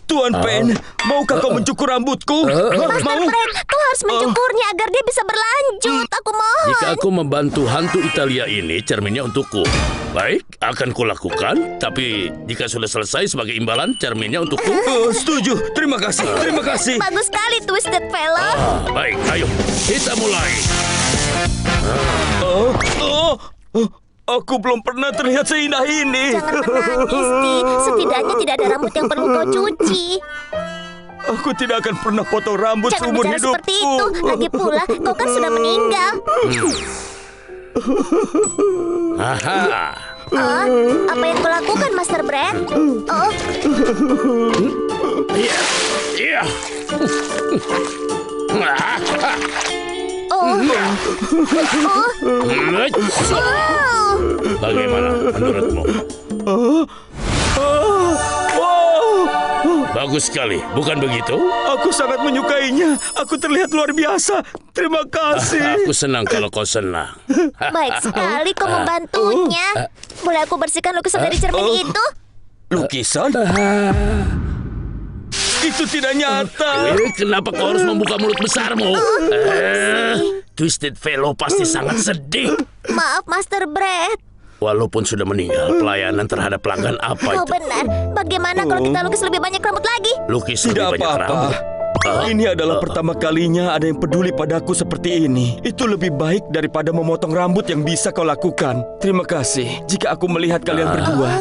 Tuan Pen, maukah kau mencukur rambutku? Master Fred, kau harus mencukurnya agar dia bisa berlanjut. Aku mohon. Jika aku membantu hantu Italia ini, cerminnya untukku. Baik, akan kulakukan. Tapi jika sudah selesai sebagai imbalan, cerminnya untukku. Setuju, terima kasih, terima kasih. Bagus sekali, Twisted Fellow. Baik, ayo, kita mulai. Aku belum pernah terlihat seindah ini. Jangan menangis, Ti. Setidaknya tidak ada rambut yang perlu kau cuci. Aku tidak akan pernah potong rambut Jangan seumur bicara hidupku. seperti itu. Lagi pula, kau kan sudah meninggal. Aha. Apa yang kau lakukan, Master Brad? Iya. Bagaimana menurutmu? Bagus sekali, bukan begitu? Aku sangat menyukainya. Aku terlihat luar biasa. Terima kasih. Aku senang kalau kau senang. Baik sekali kau membantunya. Boleh aku bersihkan lukisan dari cermin itu? Lukisan? Itu tidak nyata. Kenapa kau harus membuka mulut besarmu? Twisted Fellow pasti sangat sedih. Maaf, Master Brad. Walaupun sudah meninggal, pelayanan terhadap pelanggan apa Kau itu? benar. Bagaimana kalau kita lukis lebih banyak rambut lagi? Lukis Tidak lebih banyak apa-apa. rambut. Ini adalah pertama kalinya ada yang peduli padaku seperti ini. Itu lebih baik daripada memotong rambut yang bisa kau lakukan. Terima kasih. Jika aku melihat kalian berdua,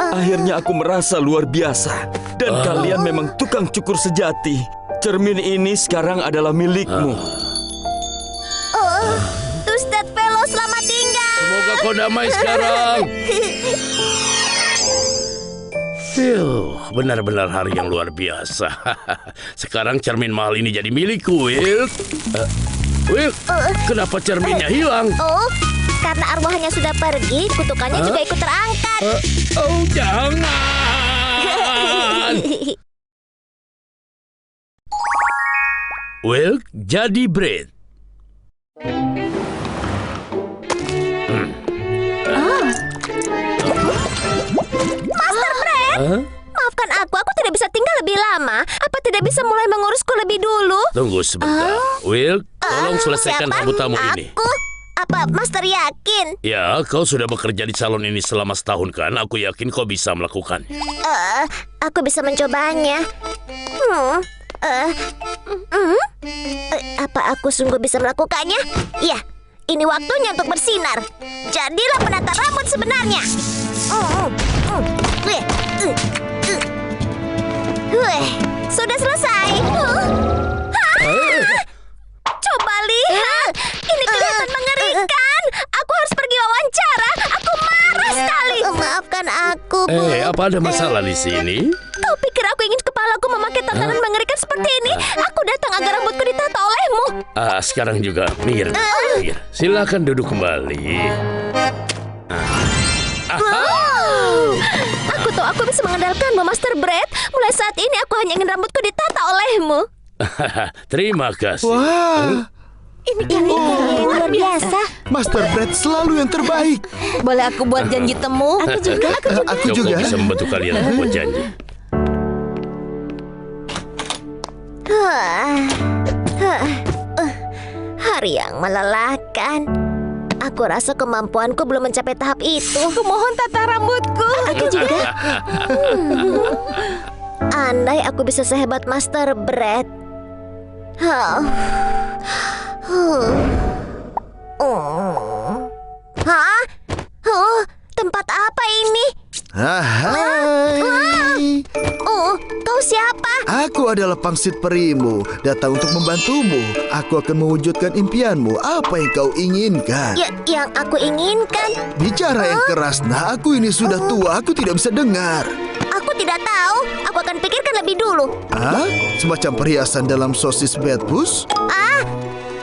akhirnya aku merasa luar biasa. Dan kalian memang tukang cukur sejati. Cermin ini sekarang adalah milikmu. Twisted Fellow, selamat tinggal. Semoga kau damai sekarang. Benar-benar hari yang luar biasa. Sekarang cermin mahal ini jadi milikku, Will. Will, kenapa cerminnya hilang? Karena arwahnya sudah pergi, kutukannya juga ikut terangkat. Jangan. Will, jadi Brad. Master Brad, maafkan aku tidak bisa tinggal lebih lama. Apa tidak bisa mulai mengurusku lebih dulu? Tunggu sebentar. Will, tolong selesaikan Siapa? rambut tamu ini. Aku? Apa Master yakin? Ya, kau sudah bekerja di salon ini selama setahun kan? Aku yakin kau bisa melakukan. Aku bisa mencobanya. Apa aku sungguh bisa melakukannya? Ya, ini waktunya untuk bersinar. Jadilah penata rambut sebenarnya. Sudah selesai. Coba lihat, ini kelihatan mengerikan. Aku harus pergi wawancara. Aku marah sekali. Maafkan aku, Bu. Apa ada masalah di sini? Kau pikir aku ingin kepalaku memakai tatanan mengerikan seperti ini? Aku datang agar rambutku ditata olehmu. Sekarang juga minggir. Minggir. Silakan duduk kembali. Aku tahu aku bisa mengandalkanmu, Master Brad. Mulai saat ini aku hanya ingin rambutku ditata olehmu. Terima kasih. Wah, Ini kalian luar biasa. Master Brad selalu yang terbaik. Boleh aku buat janji temu? Aku juga. Aku Joko juga. bisa membantu kalian membuat janji. Hari yang melelahkan. Aku rasa kemampuanku belum mencapai tahap itu. Kumohon tata rambutku. Aku juga. Andai aku bisa sehebat Master Brad. Tempat apa ini? Hai. Kau siapa? Aku adalah pangsit perimu, datang untuk membantumu. Aku akan mewujudkan impianmu. Apa yang kau inginkan? Ya, yang aku inginkan. Bicara yang keras, nah. Aku ini sudah tua, aku tidak bisa dengar. Aku tidak tahu. Aku akan pikirkan lebih dulu. Hah? Semacam perhiasan dalam sosis bedbus?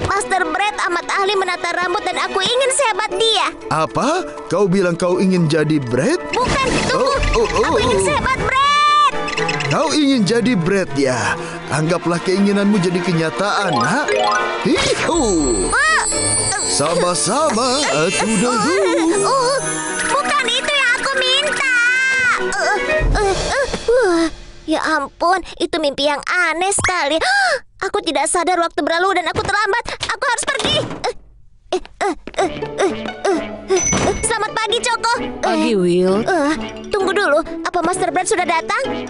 Master Brett amat ahli menata rambut dan aku ingin sehebat dia. Apa? Kau bilang kau ingin jadi Brett? Bukan, tunggu. Aku ingin sehebat Brett. Kau ingin jadi Brett ya? Anggaplah keinginanmu jadi kenyataan, nak. Hihu. Sama-sama, Bukan itu yang aku minta. Ya ampun, itu mimpi yang aneh sekali. Aku tidak sadar waktu berlalu dan aku terlambat. Aku harus pergi. Selamat pagi, Choco. Pagi, Will. Tunggu dulu, apa Master Brett sudah datang?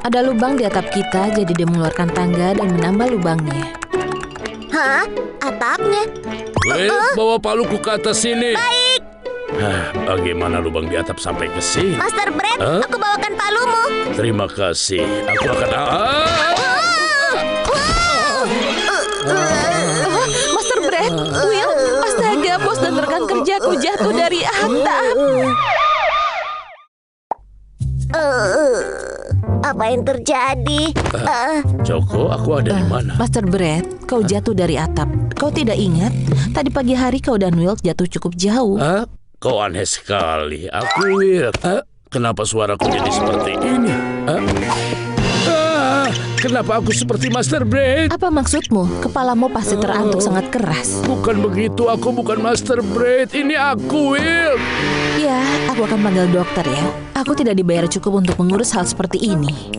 Ada lubang di atap kita, jadi dia mengeluarkan tangga dan menambah lubangnya. Hah? Atapnya? Will, bawa paluku ke atas sini. Baik. Bagaimana lubang di atap sampai ke sini? Master Brett, aku bawakan palumu. Terima kasih. Aku akan... Master Brett, Will, astaga, bos dan rekan kerjaku jatuh dari atap. Apa yang terjadi? Choco, aku ada di mana? Master Brett, kau jatuh dari atap. Kau tidak ingat? Tadi pagi hari kau dan Will jatuh cukup jauh. Kau aneh sekali. Aku Will. Kenapa suaraku jadi seperti ini? Kenapa aku seperti Master Brett? Apa maksudmu? Kepalamu pasti terantuk sangat keras. Bukan begitu, aku bukan Master Brett. Ini aku, Will. Ya, aku akan panggil dokter ya. Aku tidak dibayar cukup untuk mengurus hal seperti ini.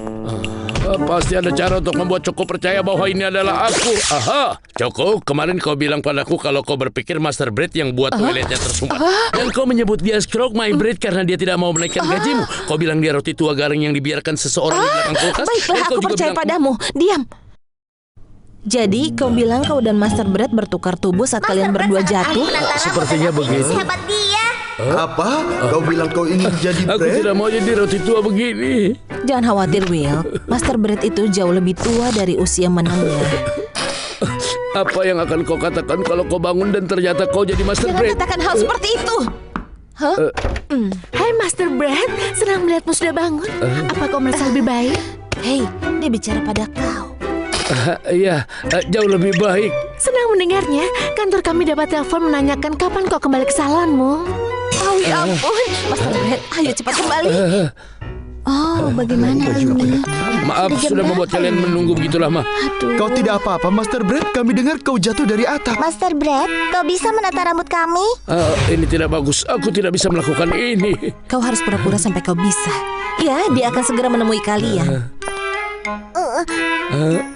Pasti ada cara untuk membuat Choco percaya bahwa ini adalah aku. Aha, Choco, kemarin kau bilang padaku kalau kau berpikir Master Brett yang buat toiletnya tersumbat. Dan kau menyebut dia Stroke My Brett karena dia tidak mau menaikkan gajimu. Kau bilang dia roti tua garing yang dibiarkan seseorang di belakang kulkas. Baiklah, aku percaya padamu. Diam. Jadi, kau bilang kau dan Master Brett bertukar tubuh saat kalian berdua jatuh? Sepertinya begitu. Hebat dia. Apa? Kau bilang kau ingin jadi Aku Brett? tidak mau jadi roti tua begini. Jangan khawatir, Will. Master Brett itu jauh lebih tua dari usia menangnya. Apa yang akan kau katakan kalau kau bangun dan ternyata kau jadi Master Jangan Brett? katakan hal seperti itu. Hah? Hai Master Brett, senang melihatmu sudah bangun. Apa kau merasa lebih baik? Hei, dia bicara pada kau. Iya, jauh lebih baik. Senang mendengarnya. Kantor kami dapat telepon menanyakan kapan kau kembali ke salonmu. Oh ya ampun, Master Brett, ayo cepat kembali. Oh, bagaimana ini? Maaf sudah membuat kalian menunggu begitu lama. Kau tidak apa-apa, Master Brett. Kami dengar kau jatuh dari atap. Master Brett, kau bisa menata rambut kami? Ini tidak bagus. Aku tidak bisa melakukan ini. Kau harus pura-pura sampai kau bisa. Ya, dia akan segera menemui kalian.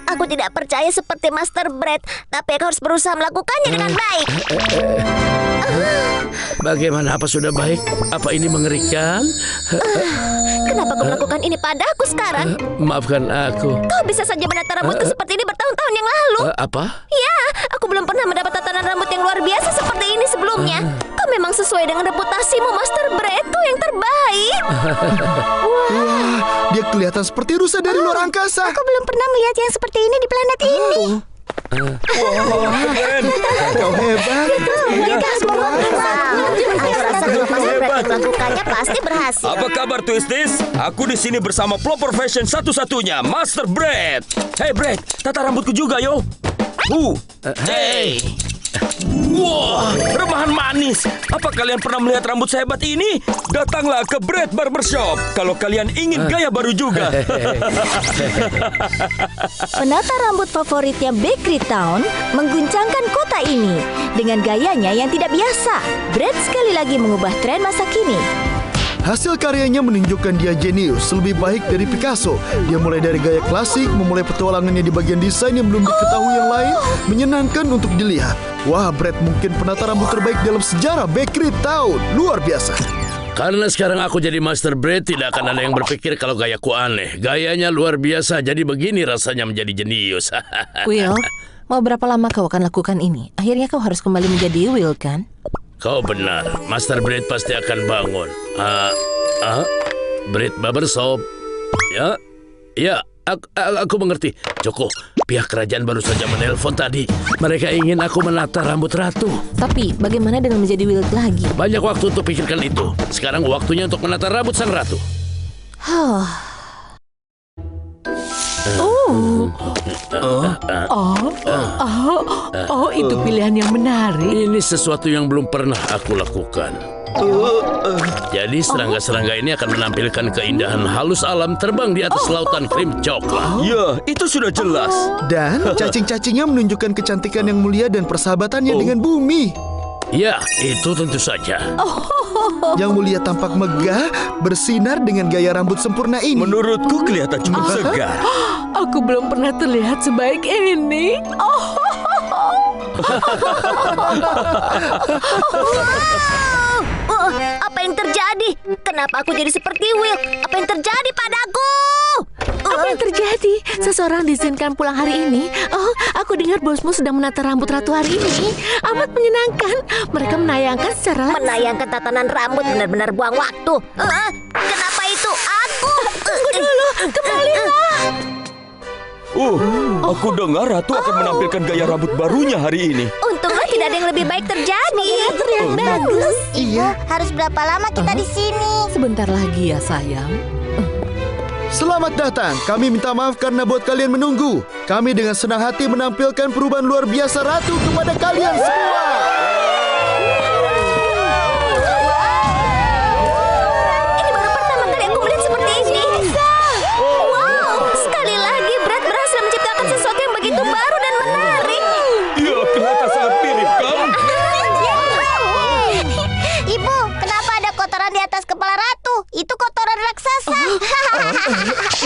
Aku tidak percaya seperti Master Brett, tapi aku harus berusaha melakukannya dengan baik. Bagaimana? Apa sudah baik? Apa ini mengerikan? Kenapa kau melakukan ini padaku sekarang? Maafkan aku. Kau bisa saja menata rambutku seperti ini bertahun-tahun yang lalu. Apa? Ya, aku belum pernah mendapat tatanan rambut yang luar biasa seperti ini sebelumnya. Kau memang sesuai dengan reputasimu, Master Brett. Kau yang terbaik. Wah, dia kelihatan seperti rusa dari luar angkasa. Aku belum pernah melihat yang seperti ini di planet ini. Kau hebat. Aku rasa kalau Master Brett melakukannya pasti berhasil. Apa kabar Twisties? Aku di sini bersama pelopor fashion satu-satunya, Master Brett. Hey Brett, tata rambutku juga yo. Hey. Wah, rebahan manis. Apa kalian pernah melihat rambut sehebat ini? Datanglah ke Brett Barbershop kalau kalian ingin gaya baru juga. Penata rambut favoritnya Bakery Town mengguncangkan kota ini dengan gayanya yang tidak biasa. Brett sekali lagi mengubah tren masa kini. Hasil karyanya menunjukkan dia jenius, lebih baik dari Picasso. Dia mulai dari gaya klasik, memulai petualangannya di bagian desain yang belum diketahui yang lain, menyenangkan untuk dilihat. Wah, Brett mungkin penata rambut terbaik dalam sejarah Bakery Town. Luar biasa. Karena sekarang aku jadi Master Brett, tidak akan ada yang berpikir kalau gayaku aneh. Gayanya luar biasa, jadi begini rasanya menjadi jenius. Will, mau berapa lama kau akan lakukan ini? Akhirnya kau harus kembali menjadi Will, kan? Kau benar, Master Brett pasti akan bangun. Brett Barbershop. Ya, Aku mengerti. Joko, pihak kerajaan baru saja menelpon tadi. Mereka ingin aku menata rambut ratu. Tapi bagaimana dengan menjadi Wilk lagi? Banyak waktu untuk pikirkan itu. Sekarang waktunya untuk menata rambut sang ratu. Oh, itu pilihan yang menarik. Ini sesuatu yang belum pernah aku lakukan. Jadi serangga-serangga ini akan menampilkan keindahan halus alam terbang di atas lautan krim coklat. Ya, itu sudah jelas. Dan cacing-cacingnya menunjukkan kecantikan yang mulia dan persahabatannya dengan bumi. Ya, itu tentu saja. Yang mulia tampak megah, bersinar dengan gaya rambut sempurna ini. Menurutku kelihatan cukup segar. Aku belum pernah terlihat sebaik ini. Apa yang terjadi? Kenapa aku jadi seperti Will? Apa yang terjadi padaku? Apa yang terjadi? Seseorang diizinkan pulang hari ini. Oh, aku dengar bosmu sedang menata rambut ratu hari ini. Amat menyenangkan. Mereka menayangkan secara langsung. Menayangkan tatanan rambut benar-benar buang waktu. Kenapa itu aku? Tunggu dulu, kembalilah. Aku dengar ratu akan menampilkan gaya rambut barunya hari ini. Untunglah tidak ada yang lebih baik terjadi. Yang bagus. Iya. Harus berapa lama kita di sini? Sebentar lagi ya, sayang. Selamat datang. Kami minta maaf karena buat kalian menunggu. Kami dengan senang hati menampilkan perubahan luar biasa ratu kepada kalian semua. Ini baru pertama kali aku melihat seperti ini. Wow, sekali lagi Brad berhasil menciptakan sesuatu yang begitu baru dan menarik. Ya, kelihatan sangat mirip kan? Ibu, kenapa ada kotoran di atas kepala ratu? Itu kotoran raksasa.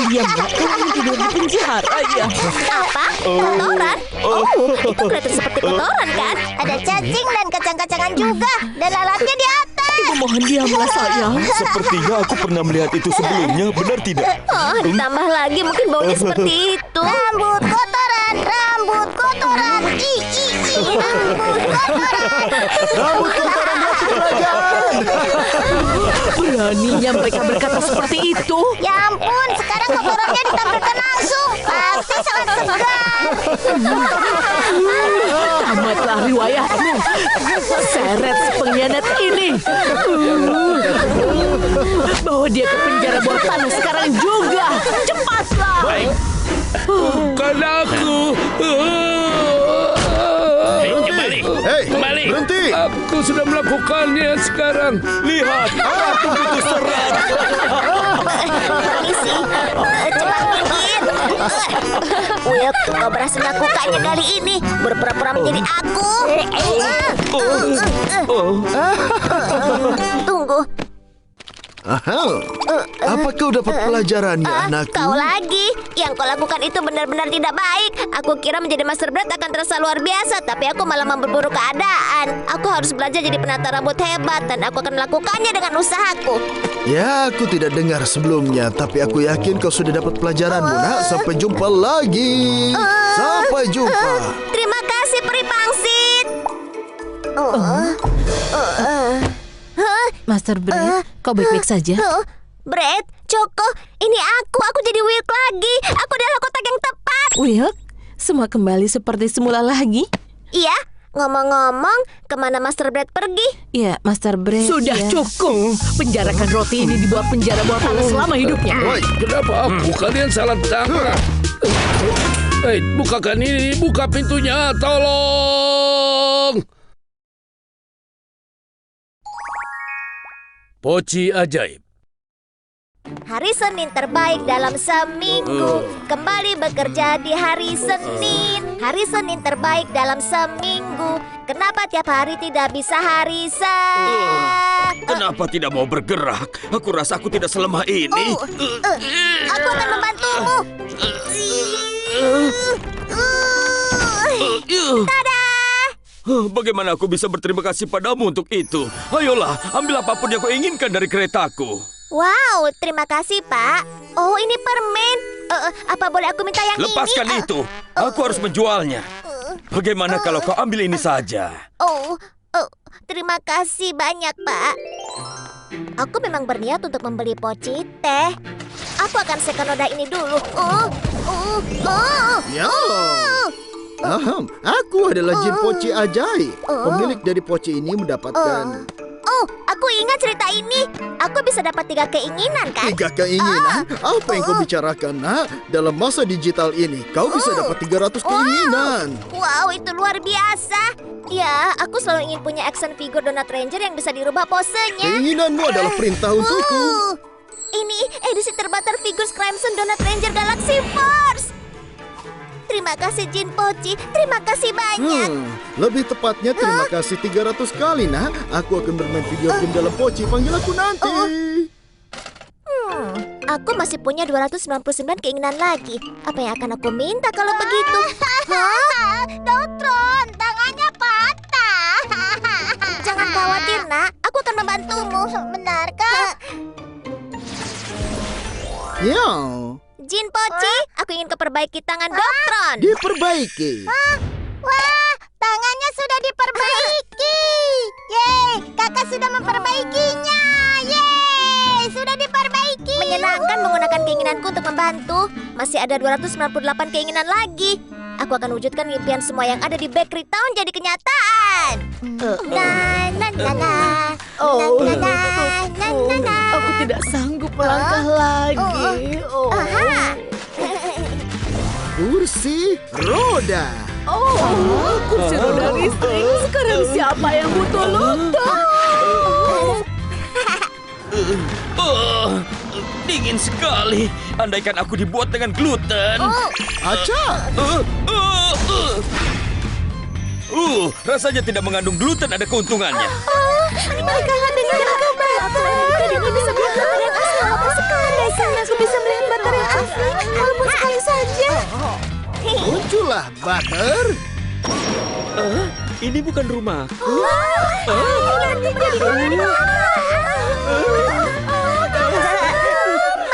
Dia kamu tidur di penjara ya. Apa? Kotoran? Itu kelihatan seperti kotoran kan? Ada cacing dan kacang-kacangan juga. Dan lalatnya di atas. Ibu mohon diamlah, sayang. Sepertinya aku pernah melihat itu sebelumnya, benar tidak? Ditambah lagi mungkin baunya seperti itu. Rambut kotoran, rambut kotoran. Rambut kotoran. Rambut kotoran ratu kerajaan. Beraninya mereka berkata seperti itu. Ya ampun, sekarang kotorannya ditampilkan langsung. Pasti sangat segar. Tamatlah riwayatmu. Seret si pengkhianat ini. Bawa dia ke penjara bawah tanah sekarang juga. Cepatlah. Baik. Bukan aku. Kembali. Hei, Kembali. berhenti. Aku sudah melakukannya sekarang. Lihat, ratu itu serat. Permisi, cepat minggir. Will, kau berhasil melakukannya kali ini. Berpura-pura menjadi aku. Tunggu. Aha. Apa kau dapat pelajarannya, anakku? Kau lagi. Yang kau lakukan itu benar-benar tidak baik. Aku kira menjadi Master Brad akan terasa luar biasa, tapi aku malah memperburuk keadaan. Aku harus belajar jadi penata rambut hebat, dan aku akan melakukannya dengan usahaku. Ya, aku tidak dengar sebelumnya, tapi aku yakin kau sudah dapat pelajaranmu, nak. Sampai jumpa lagi. Sampai jumpa. Terima kasih, Peri Pangsit. Master Brad, kau baik-baik saja? Brad, Choco, ini aku jadi Wilk lagi. Aku adalah kotak yang tepat. Wilk, semua kembali seperti semula lagi? Iya, ngomong-ngomong, kemana Master Brad pergi? Ya, Master Brad. Sudah ya. cukup. Penjarakan roti ini dibuat penjara bawah tanah selama hidupnya. Woi, kenapa aku? Kalian salah tangkap. Hei, bukakan ini, buka pintunya, tolong. Poci ajaib. Hari Senin terbaik dalam seminggu. Kembali bekerja di hari Senin. Hari Senin terbaik dalam seminggu. Kenapa tiap hari tidak bisa hari Kenapa tidak mau bergerak? Aku rasa aku tidak selemah ini. Aku akan membantumu. Bagaimana aku bisa berterima kasih padamu untuk itu? Ayolah, ambil apapun yang kau inginkan dari keretaku. Wow, terima kasih, Pak. Oh, ini permen. Apa boleh aku minta yang Lepaskan ini? itu. Aku harus menjualnya. Bagaimana kalau kau ambil ini saja? Terima kasih banyak, Pak. Aku memang berniat untuk membeli poci teh. Aku akan sekan noda ini dulu. Ya. Aku adalah jin poci ajaib. Pemilik dari poci ini mendapatkan Aku ingat cerita ini. Aku bisa dapat 3 keinginan, kan? 3 keinginan. Apa yang kau bicarakan, nak? Dalam masa digital ini, kau bisa dapat 300 keinginan. Wow, itu luar biasa. Ya, aku selalu ingin punya action figure Donut Ranger yang bisa dirubah posenya. Keinginanmu adalah perintah untukku. Ini edisi terbatas figure Crimson Donut Ranger Galaxy Force. Terima kasih Jin Poci, terima kasih banyak. Lebih tepatnya terima kasih 300 kali, nak. Aku akan bermain video game dalam poci. Panggil aku nanti. Aku masih punya 299 keinginan lagi. Apa yang akan aku minta kalau begitu? Doktron, tangannya patah. Jangan khawatir, nak. Aku akan membantumu. Benarkah? Ya, Jin Poci, aku ingin keperbaiki tangan Doktron. diperbaiki. Wah, tangannya sudah diperbaiki. Yeay, kakak sudah memperbaikinya. Yeay, sudah diperbaiki. Menyenangkan menggunakan keinginanku untuk membantu. Masih ada 298 keinginan lagi. Aku akan wujudkan impian semua yang ada di Bakery Town jadi kenyataan. Aku tidak sanggup melangkah lagi. Kursi roda. Kursi roda listrik. Sekarang siapa yang butuh lutut? Dingin sekali. Andaikan aku dibuat dengan gluten. Aca. Rasanya tidak mengandung gluten ada keuntungannya. Mereka dengan aku baterai. Jadi bisa melihat baterai yang asli. Apa sekarang? Aku bisa melihat baterai yang asli. Walaupun sekali saja. Muncullah, Butter. Ini bukan rumahku.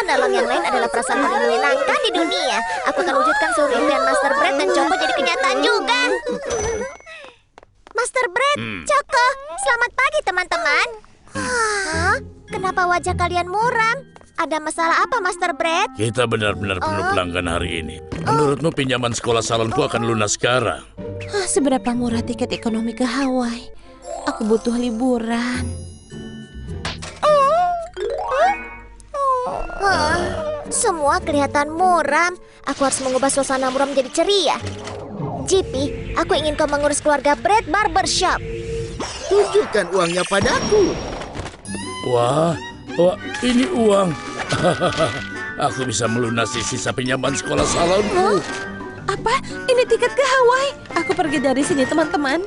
Menolong yang lain adalah perasaan paling menyenangkan di dunia. Aku akan wujudkan seluruh impian Master Bread dan Choco jadi kenyataan juga. Master Bread, Choco, selamat pagi teman-teman. Kenapa wajah kalian muram? Ada masalah apa, Master Bread? Kita benar-benar penuh pelanggan hari ini. Menurutmu pinjaman sekolah salonku akan lunas sekarang? Seberapa murah tiket ekonomi ke Hawaii? Aku butuh liburan. Semua kelihatan muram. Aku harus mengubah suasana muram menjadi ceria. JP, aku ingin kau mengurus keluarga Bread Barbershop. Tunjukkan uangnya padaku. Wah, ini uang. Aku bisa melunasi sisa pinjaman sekolah salonku. Apa? Ini tiket ke Hawaii. Aku pergi dari sini, teman-teman.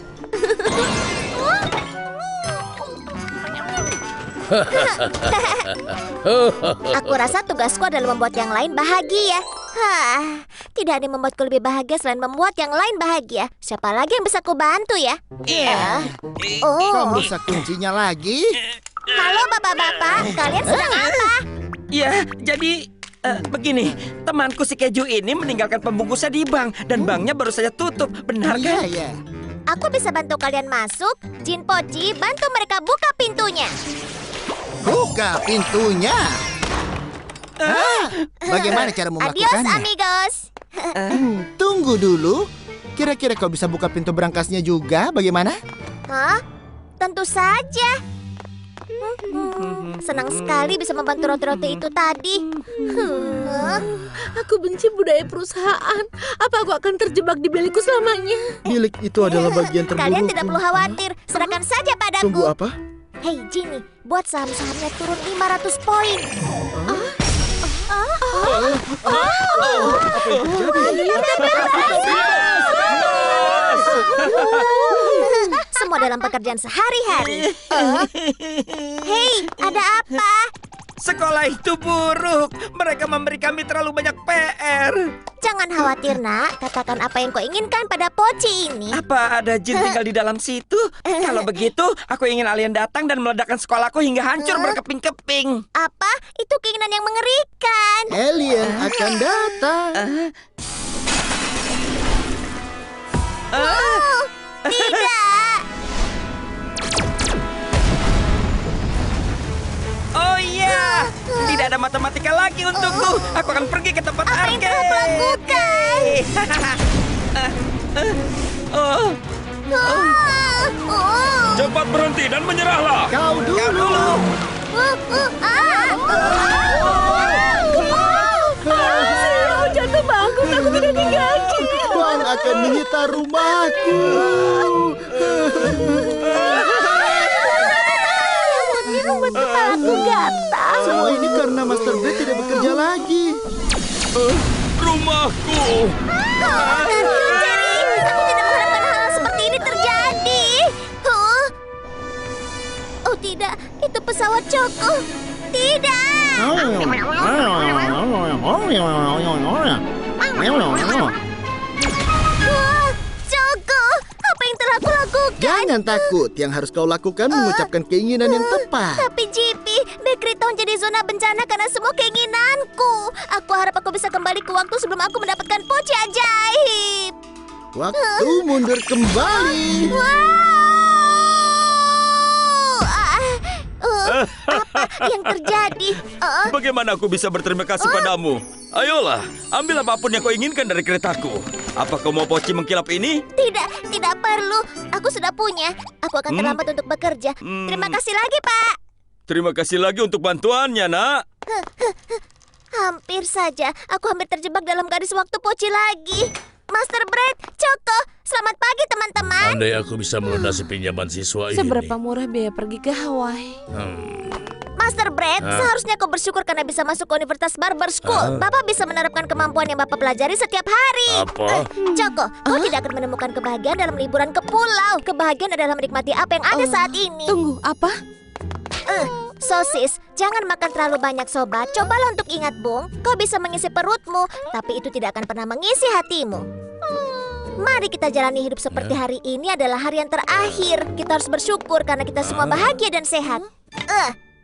Aku rasa tugasku adalah membuat yang lain bahagia. Tidak ada yang membuatku lebih bahagia selain membuat yang lain bahagia. Siapa lagi yang bisa ku bantu ya? Kau merusak kuncinya lagi? Halo bapak-bapak, kalian sedang apa? Ya, jadi begini, temanku si Keju ini meninggalkan pembungkusnya di bank dan banknya baru saja tutup. Benar kan? Iya. Aku bisa bantu kalian masuk. Jin Poci, bantu mereka buka pintunya. Buka pintunya. Bagaimana cara Adios melakukannya? amigos. Tunggu dulu. Kira-kira kau bisa buka pintu berangkasnya juga? Bagaimana? Tentu saja. Senang sekali bisa membantu roti-roti itu tadi. Aku benci budaya perusahaan. Apa aku akan terjebak di bilikku selamanya? Bilik itu adalah bagian terburuk. Kalian tidak perlu khawatir. Serahkan saja padaku. Tunggu apa? Hei Ginny, buat saham-sahamnya turun 500 poin. Semua dalam pekerjaan sehari-hari. Hei, ada apa? Sekolah itu buruk. Mereka memberi kami terlalu banyak PR. Jangan khawatir, nak. Katakan apa yang kau inginkan pada Poci ini. Apa ada jin tinggal di dalam situ? Kalau begitu, aku ingin alien datang dan meledakkan sekolahku hingga hancur berkeping-keping. Apa? Itu keinginan yang mengerikan. Alien akan datang. Tidak. ada matematika lagi untukku. Aku akan pergi ke tempat Apa yang arcade. telah aku lakukan? Cepat berhenti dan menyerahlah. Kau dulu. Jatuh bangun, aku tidak digaji. Tuan akan menyita rumahku. Membuat kepalaku gatal. Semua ini karena Master Brett tidak bekerja lagi. Rumahku. Jerry, aku tidak mengharapkan hal seperti ini terjadi. Oh tidak, itu pesawat Choco. Tidak. Choco, apa yang telah aku lakukan? Jangan takut. Yang harus kau lakukan mengucapkan keinginan yang tepat. Tapi GP, Bakery Town jadi zona bencana karena semua keinginanku. Aku harap aku bisa kembali ke waktu sebelum aku mendapatkan poci ajaib. Waktu mundur kembali. Apa yang terjadi? Bagaimana aku bisa berterima kasih padamu? Ayolah, ambil apapun yang kau inginkan dari keretaku. Apa kau mau poci mengkilap ini? Tidak perlu. Aku sudah punya. Aku akan terlambat untuk bekerja. Terima kasih lagi, Pak. Terima kasih lagi untuk bantuannya, nak. Hampir saja. Aku hampir terjebak dalam garis waktu poci lagi. Master Brett, Choco, selamat pagi teman-teman. Andai aku bisa melunasi pinjaman siswa ini. Seberapa murah biaya pergi ke Hawaii? Master Brett, seharusnya kau bersyukur karena bisa masuk ke Universitas Barber School. Bapak bisa menerapkan kemampuan yang Bapak pelajari setiap hari. Apa? Choco, kau tidak akan menemukan kebahagiaan dalam liburan ke pulau. Kebahagiaan adalah menikmati apa yang ada saat ini. Tunggu, apa? Sosis, jangan makan terlalu banyak sobat. Cobalah untuk ingat, Bung. Kau bisa mengisi perutmu, tapi itu tidak akan pernah mengisi hatimu. Mari kita jalani hidup seperti hari ini adalah hari yang terakhir. Kita harus bersyukur karena kita semua bahagia dan sehat.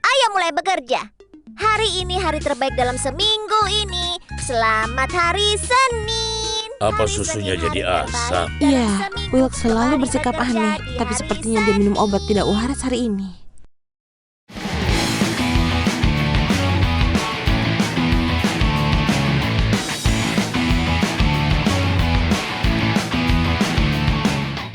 Ayo mulai bekerja. Hari ini hari terbaik dalam seminggu ini. Selamat hari Senin. Apa Hari susunya Senin, jadi hari terbaik asam? dalam Iya, seminggu. Wilk selalu Kembali bersikap bekerja aneh. di Tapi hari sepertinya dia minum obat tidak waras hari ini.